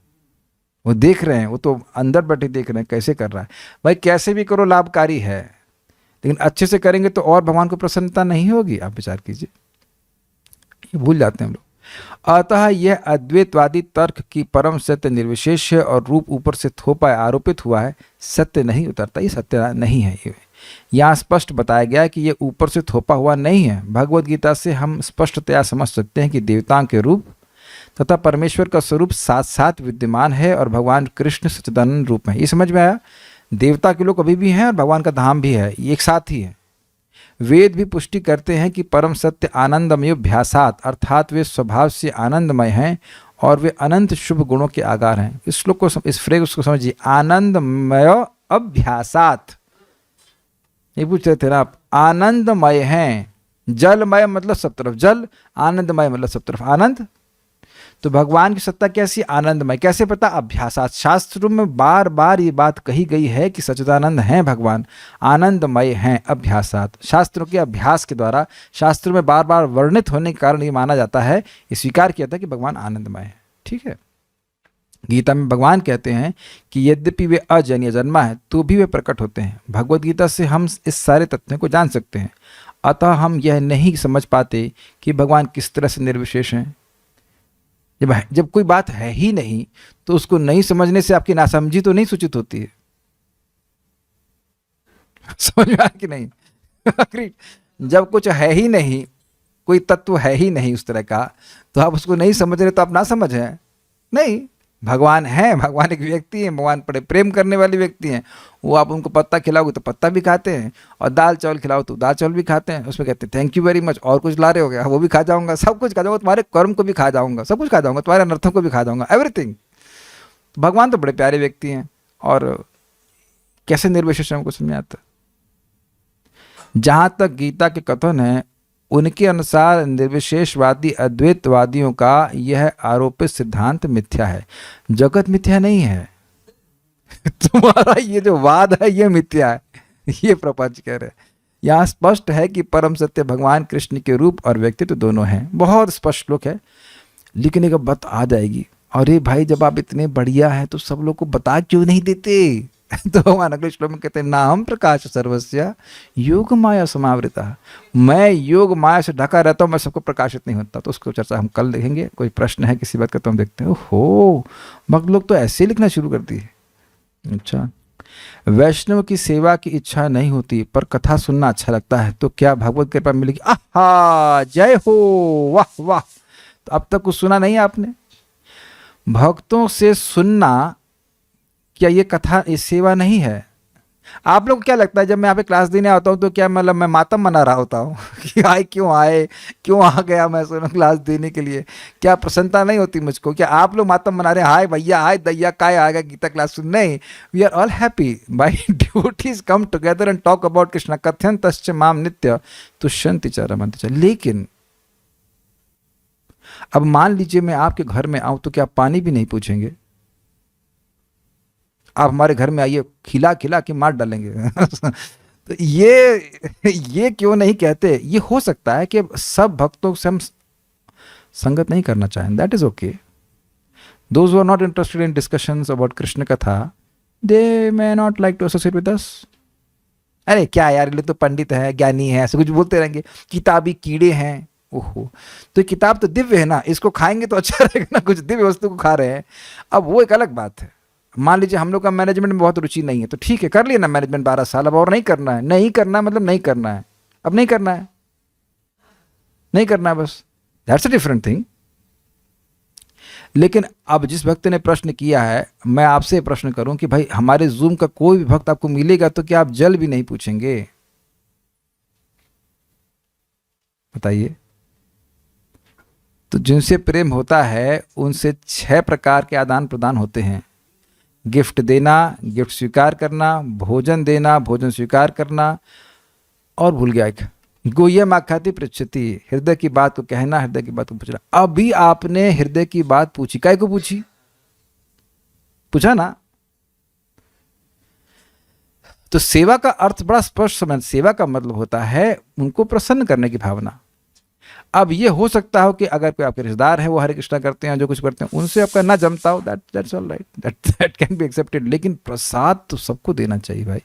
वो देख रहे हैं, वो तो अंदर बैठे देख रहे हैं कैसे कर रहा है। भाई कैसे भी करो लाभकारी है, लेकिन अच्छे से करेंगे तो और भगवान को प्रसन्नता नहीं होगी। आप विचार कीजिए, ये भूल जाते हैं हम लोग। अतः यह अद्वैतवादी तर्क की परम सत्य निर्विशेष है और रूप ऊपर से थोपा आरोपित हुआ है, सत्य नहीं उतरता, ये सत्य नहीं है। ये यहाँ स्पष्ट बताया गया है कि ये ऊपर से थोपा हुआ नहीं है। भगवद गीता से हम स्पष्टतया समझ सकते हैं कि देवताओं के रूप तथा परमेश्वर का स्वरूप साथ साथ विद्यमान है और भगवान कृष्ण सच्चिदानंद रूप में। ये समझ में आया? देवता के लोग अभी भी हैं और भगवान का धाम भी है, ये एक साथ ही है। वेद भी पुष्टि करते हैं कि परम सत्य आनंदमय अभ्यासात, अर्थात वे स्वभाव से आनंदमय हैं और वे अनंत शुभ गुणों के आगार हैं। इस श्लोक को, इस फ्रेज को समझिए, आनंदमय अभ्यासात। ये पूछ रहे थे ना आप, आनंदमय हैं, जलमय मतलब सब तरफ जल, आनंदमय मतलब सब तरफ आनंद। तो भगवान की सत्ता कैसी? आनंदमय। कैसे पता? अभ्यासात। शास्त्रों में बार बार ये बात कही गई है कि सच्चिदानंद हैं भगवान, आनंदमय हैं, अभ्यासात। शास्त्रों के अभ्यास के द्वारा, शास्त्रों में बार बार वर्णित होने के कारण ये माना जाता है, ये स्वीकार किया था कि भगवान आनंदमय है। ठीक है। गीता में भगवान कहते हैं कि यद्यपि वे अजन्य जन्मा है तो भी वे प्रकट होते हैं। भगवद गीता से हम इस सारे तथ्यों को जान सकते हैं। अतः हम यह नहीं समझ पाते कि भगवान किस तरह से निर्विशेष हैं। जब कोई बात है ही नहीं तो उसको नहीं समझने से आपकी नासमझी तो नहीं सूचित होती है। समझ में आया कि नहीं? जब कुछ है ही नहीं, कोई तत्व है ही नहीं उस तरह का, तो आप उसको नहीं समझ रहे तो आप ना समझ हैं नहीं। भगवान है, भगवान एक व्यक्ति है, भगवान बड़े प्रेम करने वाले व्यक्ति हैं। वो आप उनको पत्ता खिलाओगे तो पत्ता भी खाते हैं, और दाल चावल खिलाओ तो दाल चावल भी खाते हैं। उसमें कहते हैं थैंक यू वेरी मच, और कुछ ला रहे हो गया वो भी खा जाऊंगा, सब कुछ खा जाऊंगा, तुम्हारे कर्म को भी खा जाऊंगा, सब कुछ खा जाऊंगा, तुम्हारे अनर्थों को भी खा जाऊंगा, एवरीथिंग। भगवान तो बड़े प्यारे व्यक्ति हैं, और कैसे निर्विशेष हमको समझ में आता। जहाँ तक गीता के कथन है, उनके अनुसार निर्विशेषवादी अद्वैतवादियों का यह आरोपित सिद्धांत मिथ्या है, जगत मिथ्या नहीं है। तुम्हारा ये जो वाद है ये मिथ्या है, ये प्रपंच कह रहे हैं। यहाँ स्पष्ट है कि परम सत्य भगवान कृष्ण के रूप और व्यक्तित्व दोनों हैं। बहुत स्पष्ट श्लोक है, लेकिन एक बात आ जाएगी, अरे भाई जब आप इतने बढ़िया हैं तो सब लोग को बता क्यों नहीं देते? तो भगवान अगले श्लोक में कहते हैं, नाहम प्रकाश सर्वस्य योग माया समावृता। मैं योग माया से ढका रहता हूँ, मैं सबको प्रकाशित नहीं होता। तो उसको चर्चा हम कल देखेंगे। कोई प्रश्न है किसी बात का तो हम देखते हैं। ओहो, भक्त लोग तो ऐसे लिखना शुरू कर दिए। अच्छा, वैष्णव की सेवा की इच्छा नहीं होती पर कथा सुनना अच्छा लगता है, तो क्या भगवत कृपा मिलेगी? आहा, जय हो, वाह वाह। तो अब तक कुछ सुना नहीं आपने? भक्तों से सुनना, क्या ये कथा, ये सेवा नहीं है? आप लोग को क्या लगता है जब मैं यहाँ पे क्लास देने आता हूँ तो क्या मतलब मैं मातम मना रहा होता हूँ कि आए क्यों आए, क्यों आ गया मैं सुनो क्लास देने के लिए? क्या प्रसन्नता नहीं होती मुझको? क्या आप लोग मातम मना रहे हैं, हाय भैया, हाय दैया, काय आ गया गीता क्लास सुन? नहीं, we are all happy by duties come together and talk about Krishna कथ्यन तश्च माम नित्य तुष्यंति च रमन्ति च। लेकिन अब मान लीजिए मैं आपके घर में आऊं तो क्या आप पानी भी नहीं पूछेंगे? आप हमारे घर में आइए, खिला खिला के मार डालेंगे। तो ये क्यों नहीं कहते? ये हो सकता है कि सब भक्तों से हम संगत नहीं करना चाहें, that is okay. Those who are not interested in discussions about Krishna katha, they may not like to associate with us. अरे क्या यार, ये तो पंडित है, ज्ञानी है, ऐसे कुछ बोलते रहेंगे, किताबी कीड़े हैं। ओहो, तो किताब तो दिव्य है ना, इसको खाएंगे तो अच्छा रहेगा ना, कुछ दिव्य वस्तु को खा रहे हैं। अब वो एक अलग बात है। मान लीजिए हम लोग का मैनेजमेंट में बहुत रुचि नहीं है, तो ठीक है, कर लिया ना मैनेजमेंट 12 साल, अब और नहीं करना है। नहीं करना मतलब नहीं करना है, अब नहीं करना है, नहीं करना है, बस, दैट्स अ डिफरेंट थिंग। लेकिन अब जिस भक्त ने प्रश्न किया है, मैं आपसे प्रश्न करूं कि भाई हमारे जूम का कोई भी भक्त आपको मिलेगा तो क्या आप जल भी नहीं पूछेंगे? बताइए। तो जिनसे प्रेम होता है उनसे 6 प्रकार के आदान प्रदान होते हैं। गिफ्ट देना, गिफ्ट स्वीकार करना, भोजन देना, भोजन स्वीकार करना, और भूल गया एक, गुह्यम आख्याति पृच्छति, हृदय की बात को कहना, हृदय की बात को पूछना। अभी आपने हृदय की बात पूछी, काय को पूछी? पूछा ना? तो सेवा का अर्थ बड़ा स्पष्ट समझ, सेवा का मतलब होता है उनको प्रसन्न करने की भावना। अब ये हो सकता हो कि अगर कोई आपके रिश्तेदार है वो हरे कृष्णा करते हैं, जो कुछ करते हैं, उनसे आपका ना जमता हो, that's all right, that can be accepted. लेकिन प्रसाद तो सबको देना चाहिए भाई।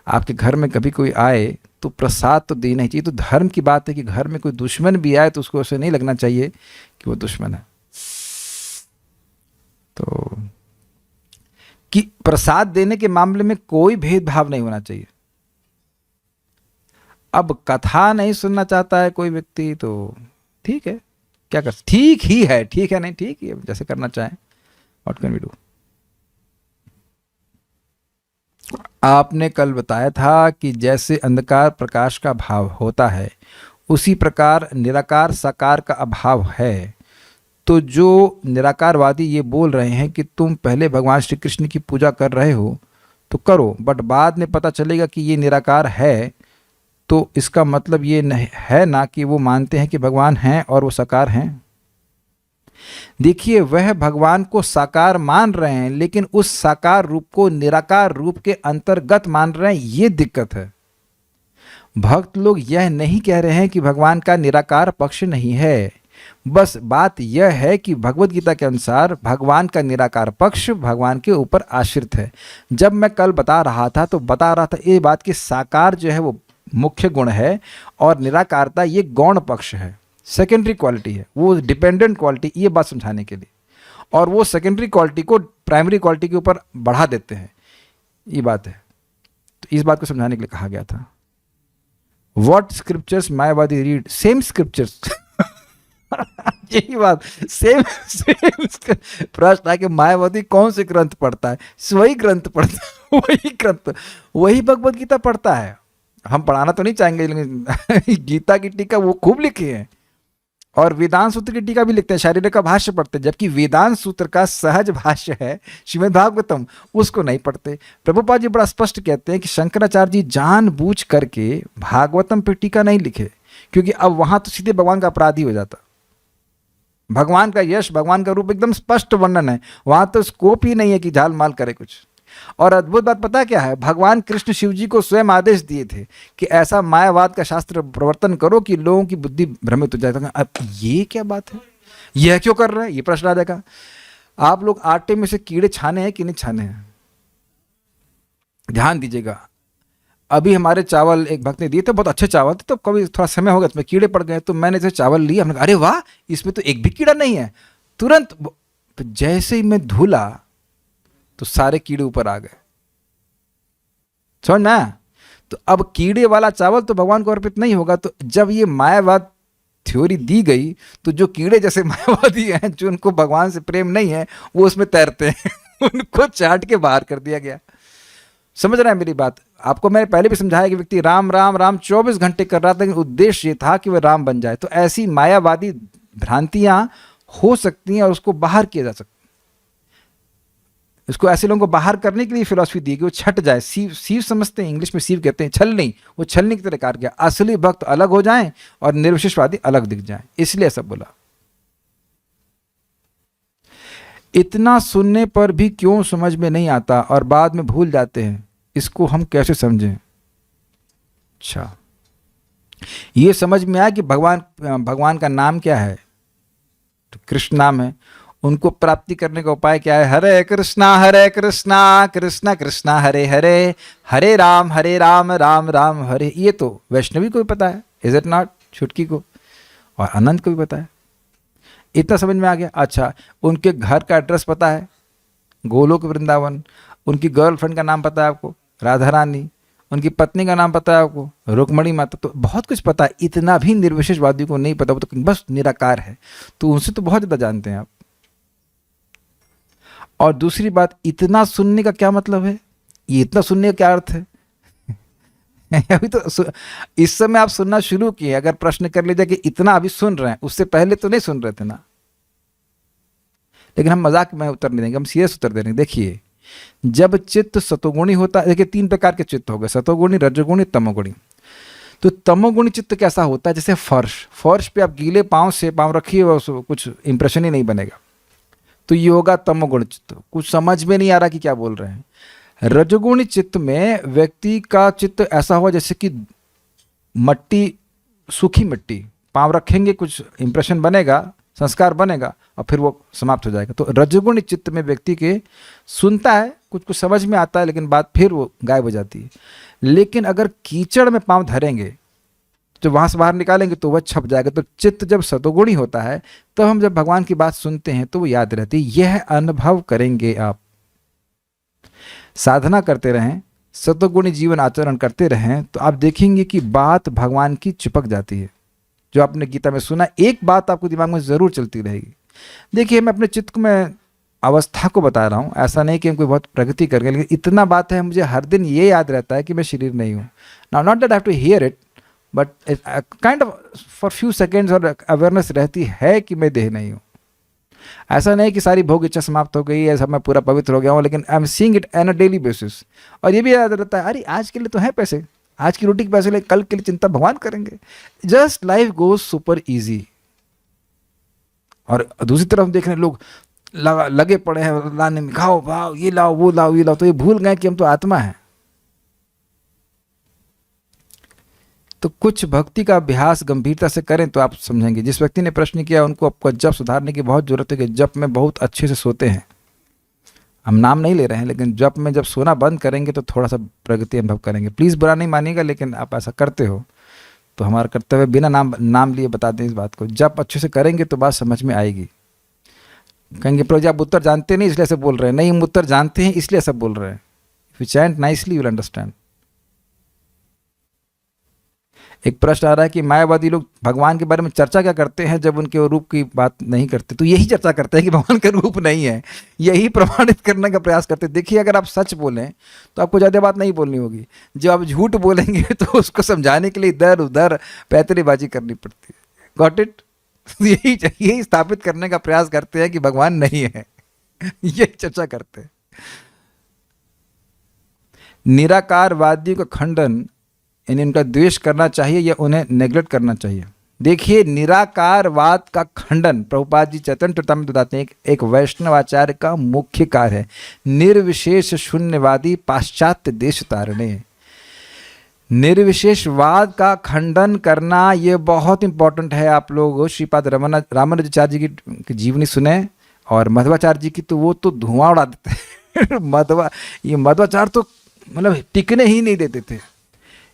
आपके घर में कभी कोई आए तो प्रसाद तो देना ही चाहिए। तो धर्म की बात है कि घर में कोई दुश्मन भी आए तो उसको ऐसे नहीं लगना चाहिए कि वो दुश्मन है। तो कि प्रसाद देने के मामले में कोई भेदभाव नहीं होना चाहिए। अब कथा नहीं सुनना चाहता है कोई व्यक्ति तो ठीक है, क्या कर, ठीक ही है, ठीक है नहीं ठीक ही है, जैसे करना चाहें। What can we do. आपने कल बताया था कि जैसे अंधकार प्रकाश का भाव होता है उसी प्रकार निराकार साकार का अभाव है। तो जो निराकारवादी ये बोल रहे हैं कि तुम पहले भगवान श्री कृष्ण की पूजा कर रहे हो तो करो, बट बाद में पता चलेगा कि ये निराकार है, तो इसका मतलब ये नहीं है ना कि वो मानते हैं कि भगवान हैं और वो साकार हैं। देखिए, वह भगवान को साकार मान रहे हैं लेकिन उस साकार रूप को निराकार रूप के अंतर्गत मान रहे हैं, ये दिक्कत है। भक्त लोग यह नहीं कह रहे हैं कि भगवान का निराकार पक्ष नहीं है, बस बात यह है कि भगवत गीता के अनुसार भगवान का निराकार पक्ष भगवान के ऊपर आश्रित है। जब मैं कल बता रहा था तो बता रहा था ये बात कि साकार जो है वो मुख्य गुण है और निराकारता ये गौण पक्ष है, सेकेंडरी क्वालिटी है, वो डिपेंडेंट क्वालिटी, ये बात समझाने के लिए। और वो सेकेंडरी क्वालिटी को प्राइमरी क्वालिटी के ऊपर बढ़ा देते हैं, ये बात है। तो इस बात को समझाने के लिए कहा गया था। What scriptures Mayavadi read, same scriptures यही बात, सेम प्रश्न है कि मायावादी कौन से ग्रंथ पढ़ता है, वही ग्रंथ पढ़ता है, वही ग्रंथ, वही भगवत गीता पढ़ता है। हम पढ़ाना तो नहीं चाहेंगे लेकिन गीता की टीका वो खूब लिखी है और वेदांत सूत्र की टीका भी लिखते हैं, शारीरिक का भाष्य पढ़ते हैं, जबकि वेदांत सूत्र का सहज भाष्य है श्रीमद् भागवतम, उसको नहीं पढ़ते। प्रभुपाद जी बड़ा स्पष्ट कहते हैं कि शंकराचार्य जी जानबूझ करके भागवतम पे टीका नहीं लिखे, क्योंकि अब वहां तो सीधे भगवान का अपराधी हो जाता। भगवान का यश, भगवान का रूप एकदम स्पष्ट वर्णन है, वहां तो स्कोप ही नहीं है कि झाल माल करे कुछ। और अद्भुत बात पता क्या है, भगवान कृष्ण शिव जी को स्वयं आदेश दिए थे कि ऐसा मायावाद का शास्त्र प्रवर्तन करो कि लोगों की बुद्धि भ्रमित हो जाए। अब ये क्या बात है, यह क्यों कर रहे हैं, ये प्रश्न आ जाएगा। आप लोग आटे में से कीड़े छाने हैं कि नहीं छाने हैं, ध्यान दीजिएगा। अभी हमारे चावल एक भक्त ने दिए थे, बहुत अच्छे चावल थे, तो कभी थोड़ा समय हो गया इसमें कीड़े पड़ गए, तो मैंने जो चावल लिया, हमने कहा अरे वाह इसमें तो एक भी कीड़ा नहीं है। तुरंत जैसे ही मैं धुला तो सारे कीड़े ऊपर आ गए, समझ ना। तो अब कीड़े वाला चावल तो भगवान को अर्पित नहीं होगा। तो जब ये मायावाद थ्योरी दी गई तो जो कीड़े जैसे मायावादी हैं, जो उनको भगवान से प्रेम नहीं है, वो उसमें तैरते हैं उनको चाट के बाहर कर दिया गया। समझ रहे हैं मेरी बात। आपको मैंने पहले भी समझाया कि व्यक्ति राम राम राम 24 घंटे कर रहा था, लेकिन उद्देश्य ये था कि वह राम बन जाए। तो ऐसी मायावादी भ्रांतियां हो सकती हैं और उसको बाहर किया जा सकता है। इसको ऐसे लोगों को बाहर करने के लिए फिलॉसफी दी कि वो छट जाए, सीव समझते हैं, इंग्लिश में सीव कहते हैं, छल नहीं, वो छलने की तरह कार्य किया, असली भक्त अलग हो जाएं और निर्विशेषवादी अलग दिख जाएं, इसलिए ऐसा बोला। इतना सुनने पर भी क्यों समझ में नहीं आता और बाद में भूल जाते हैं, इसको हम कैसे समझें। अच्छा, ये समझ में आया कि भगवान का नाम क्या है, तो कृष्ण नाम है। उनको प्राप्ति करने का उपाय क्या है, हरे कृष्णा कृष्ण कृष्णा हरे हरे, हरे राम राम राम हरे। ये तो वैष्णवी को भी पता है, इज इट नॉट, छुटकी को और अनंत को भी पता है। इतना समझ में आ गया। अच्छा, उनके घर का एड्रेस पता है, गोलोक वृंदावन। उनकी गर्लफ्रेंड का नाम पता है आपको, राधा रानी। उनकी पत्नी का नाम पता है आपको, रुक्मणी माता। तो बहुत कुछ पता है। इतना भी निर्विशेषवादी को नहीं पता, वो तो बस निराकार है, तो उनसे तो बहुत ज़्यादा जानते हैं आप। और दूसरी बात, इतना सुनने का क्या मतलब है, ये इतना सुनने का क्या अर्थ है अभी तो इस समय आप सुनना शुरू किए। अगर प्रश्न कर लीजिए कि इतना अभी सुन रहे हैं, उससे पहले तो नहीं सुन रहे थे ना। लेकिन हम मजाक में उत्तर नहीं देंगे, हम सीरियस उत्तर दे रहे हैं। देखिए, जब चित्त सतोगुणी होता है, देखिए 3 प्रकार के चित्त हो गए, सतोगुणी, रजोगुणी, तमोगुणी। तो तमोगुणी चित्त कैसा होता है, जैसे फर्श पे आप गीले पांव से पांव रखिए और कुछ इंप्रेशन ही नहीं बनेगा, तो ये होगा तमोगुण चित्त, कुछ समझ में नहीं आ रहा कि क्या बोल रहे हैं। रजोगुणी चित्त में व्यक्ति का चित्त ऐसा हुआ जैसे कि मट्टी, सूखी मिट्टी, पांव रखेंगे कुछ इंप्रेशन बनेगा, संस्कार बनेगा और फिर वो समाप्त हो जाएगा। तो रजोगुणी चित्त में व्यक्ति के सुनता है, कुछ कुछ समझ में आता है, लेकिन बात फिर वो गायब हो जाती है। लेकिन अगर कीचड़ में पांव धरेंगे, जब वहाँ से बाहर निकालेंगे तो वह छप जाएगा। तो चित्त जब सतोगुणी होता है, तो हम जब भगवान की बात सुनते हैं तो वो याद रहती है। यह अनुभव करेंगे आप, साधना करते रहें, सतोगुणी जीवन आचरण करते रहें, तो आप देखेंगे कि बात भगवान की चिपक जाती है। जो आपने गीता में सुना, एक बात आपको दिमाग में ज़रूर चलती रहेगी। देखिए, मैं अपने चित्त में अवस्था को बता रहा हूँ, ऐसा नहीं कि हम कोई बहुत प्रगति कर गए, लेकिन इतना बात है, मुझे हर दिन ये याद रहता है कि मैं शरीर नहीं हूँ। Now not that I have to hear it, but kind of for few seconds और अवेयरनेस रहती है कि मैं देह नहीं हूँ। ऐसा नहीं कि सारी भोग इच्छा समाप्त हो गई है, सब मैं पूरा पवित्र हो गया हूँ, लेकिन I am seeing it on a daily basis. और ये भी याद रहता है, अरे आज के लिए तो है पैसे, आज की रोटी के पैसे ले, कल के लिए चिंता भगवान करेंगे। Just life goes super easy. और दूसरी तरफ देख रहे हैं लोग लगे पड़े हैं लाने में, खाओ भाओ, ये लाओ वो लाओ ये लाओ, तो ये भूल गए कि हम तो आत्मा है। तो कुछ भक्ति का अभ्यास गंभीरता से करें तो आप समझेंगे। जिस व्यक्ति ने प्रश्न किया, उनको आपको जप सुधारने की बहुत जरूरत है कि जप में बहुत अच्छे से सोते हैं। हम नाम नहीं ले रहे हैं, लेकिन जप में जब सोना बंद करेंगे तो थोड़ा सा प्रगति अनुभव करेंगे। प्लीज़ बुरा नहीं मानिएगा, लेकिन आप ऐसा करते हो तो हमारा कर्तव्य बिना नाम लिए बता दें इस बात को। जब अच्छे से करेंगे तो बात समझ में आएगी। कहेंगे प्रभु जी आप उत्तर जानते नहीं इसलिए ऐसे बोल रहे हैं। नहीं, हम उत्तर जानते हैं इसलिए सब बोल रहे हैं। If you chant nicely you will understand. एक प्रश्न आ रहा है कि मायावादी लोग भगवान के बारे में चर्चा क्या करते हैं जब उनके रूप की बात नहीं करते? तो यही चर्चा करते हैं कि भगवान का रूप नहीं है, यही प्रमाणित करने का प्रयास करते हैं। देखिए, अगर आप सच बोलें तो आपको ज़्यादा बात नहीं बोलनी होगी। जब आप झूठ बोलेंगे तो उसको समझाने के लिए इधर उधर पैतरेबाजी करनी पड़ती है। Got it? यही स्थापित करने का प्रयास करते हैं कि भगवान नहीं है, यही चर्चा करते हैं। निराकारवादियों का खंडन, इनका द्वेष करना चाहिए या उन्हें नेग्लेक्ट करना चाहिए? देखिए, निराकारवाद का खंडन प्रभुपाद जी चैतन्य चरितामृत बताते हैं एक वैष्णवाचार्य का मुख्य कार्य है। निर्विशेष शून्यवादी पाश्चात्य देश तारणे। निर्विशेषवाद का खंडन करना ये बहुत इंपॉर्टेंट है। आप लोग श्रीपाद रामानुजाचार्य जी की जीवनी सुने और मध्वाचार्य जी की, तो वो तो धुआं उड़ा देते हैं। मध्वाचार्य तो मतलब टिकने ही नहीं देते थे।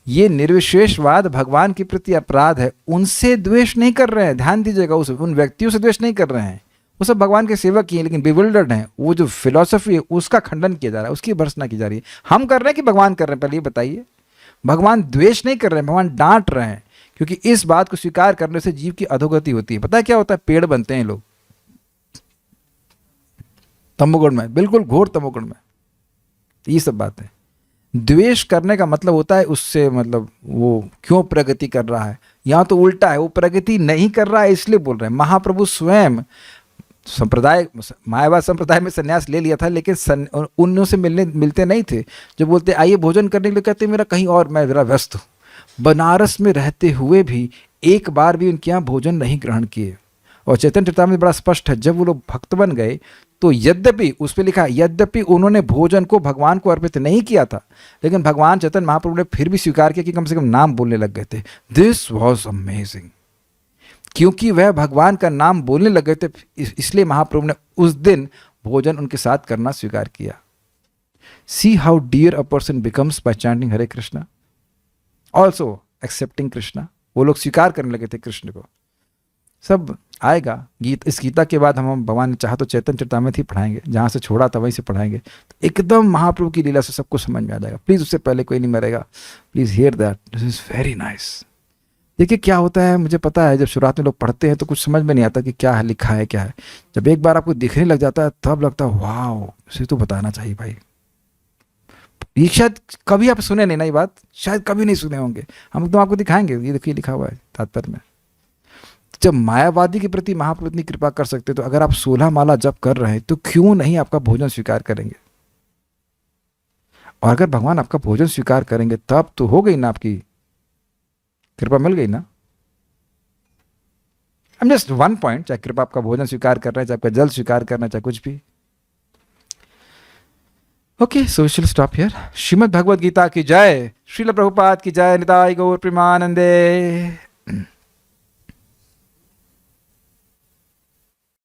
ये निर्विशेषवाद भगवान के प्रति अपराध है। उनसे द्वेष नहीं कर रहे हैं, ध्यान दीजिएगा, उन व्यक्तियों से द्वेष नहीं कर रहे हैं। वो सब भगवान के सेवक ही हैं, लेकिन बिविल्डर्ड हैं। वो जो फिलॉसफी है उसका खंडन किया जा रहा है, उसकी भर्त्सना की जा रही है। हम कर रहे हैं कि भगवान कर रहे हैं? पहले ये बताइए। भगवान द्वेष नहीं कर रहे हैं, भगवान डांट रहे हैं, क्योंकि इस बात को स्वीकार करने से जीव की अधोगति होती है। पता है क्या होता है? पेड़ बनते हैं लोग तमोगुण में, बिल्कुल घोर तमोगुण में। ये सब बात है। द्वेष करने का मतलब होता है उससे मतलब वो क्यों प्रगति कर रहा है। यहाँ तो उल्टा है, वो प्रगति नहीं कर रहा है इसलिए बोल रहे हैं। महाप्रभु स्वयं मायावाद संप्रदाय में संन्यास ले लिया था, लेकिन उनसे मिलते नहीं थे। जो बोलते आइए भोजन करने के लिए, कहते मेरा कहीं और, मैं जरा व्यस्त हूँ। बनारस में रहते हुए भी एक बार भी उनके यहाँ भोजन नहीं ग्रहण किए। और चैतन्य चरितामृत बड़ा स्पष्ट है, जब वो लोग भक्त बन गए तो यद्यपि उस पर लिखा, यद्यपि उन्होंने भोजन को भगवान को अर्पित नहीं किया था, लेकिन भगवान चैतन्य महाप्रभु ने फिर भी स्वीकार किया कि कम से कम नाम बोलने लग गए थे। This was amazing. क्योंकि वह भगवान का नाम बोलने लग गए थे, इसलिए महाप्रभु ने उस दिन भोजन उनके साथ करना स्वीकार किया। See how dear a person becomes by chanting Hare Krishna, also accepting Krishna. वो लोग स्वीकार करने लगे थे कृष्ण को। सब आएगा। इस गीता के बाद हम भगवान ने चाहा तो चैतन्य चरितामृत ही पढ़ाएंगे, जहाँ से छोड़ा था वहीं से पढ़ाएंगे, तो एकदम महाप्रभु की लीला से सबको समझ में आ जाएगा। प्लीज़ उससे पहले कोई नहीं मरेगा। Please here that, this is very nice. देखिए क्या होता है, मुझे पता है जब शुरुआत में लोग पढ़ते हैं तो कुछ समझ में नहीं आता कि क्या है, लिखा है क्या है। जब एक बार आपको दिखने लग जाता है तब लगता है वाह, इसे तो बताना चाहिए भाई। ये शायद कभी आप सुने नहीं ना, ये बात शायद कभी नहीं सुने होंगे। हम एकदम आपको दिखाएंगे, ये देखिए लिखा हुआ है तात्पर्य में। जब मायावादी के प्रति महाप्रभु इतनी कृपा कर सकते, तो अगर आप 16 माला जप कर रहे हैं तो क्यों नहीं आपका भोजन स्वीकार करेंगे? और अगर भगवान आपका भोजन स्वीकार करेंगे तब तो हो गई ना, आपकी कृपा मिल गई ना। I am just one point, चाहे कृपा आपका भोजन स्वीकार कर रहे हैं, चाहे आपका जल स्वीकार करना, चाहे कुछ भी। Okay, so we will stop here. Srimad Bhagavad Gita की जय, श्रील प्रभुपाद की जय, निताई गौर प्रेमानंदे।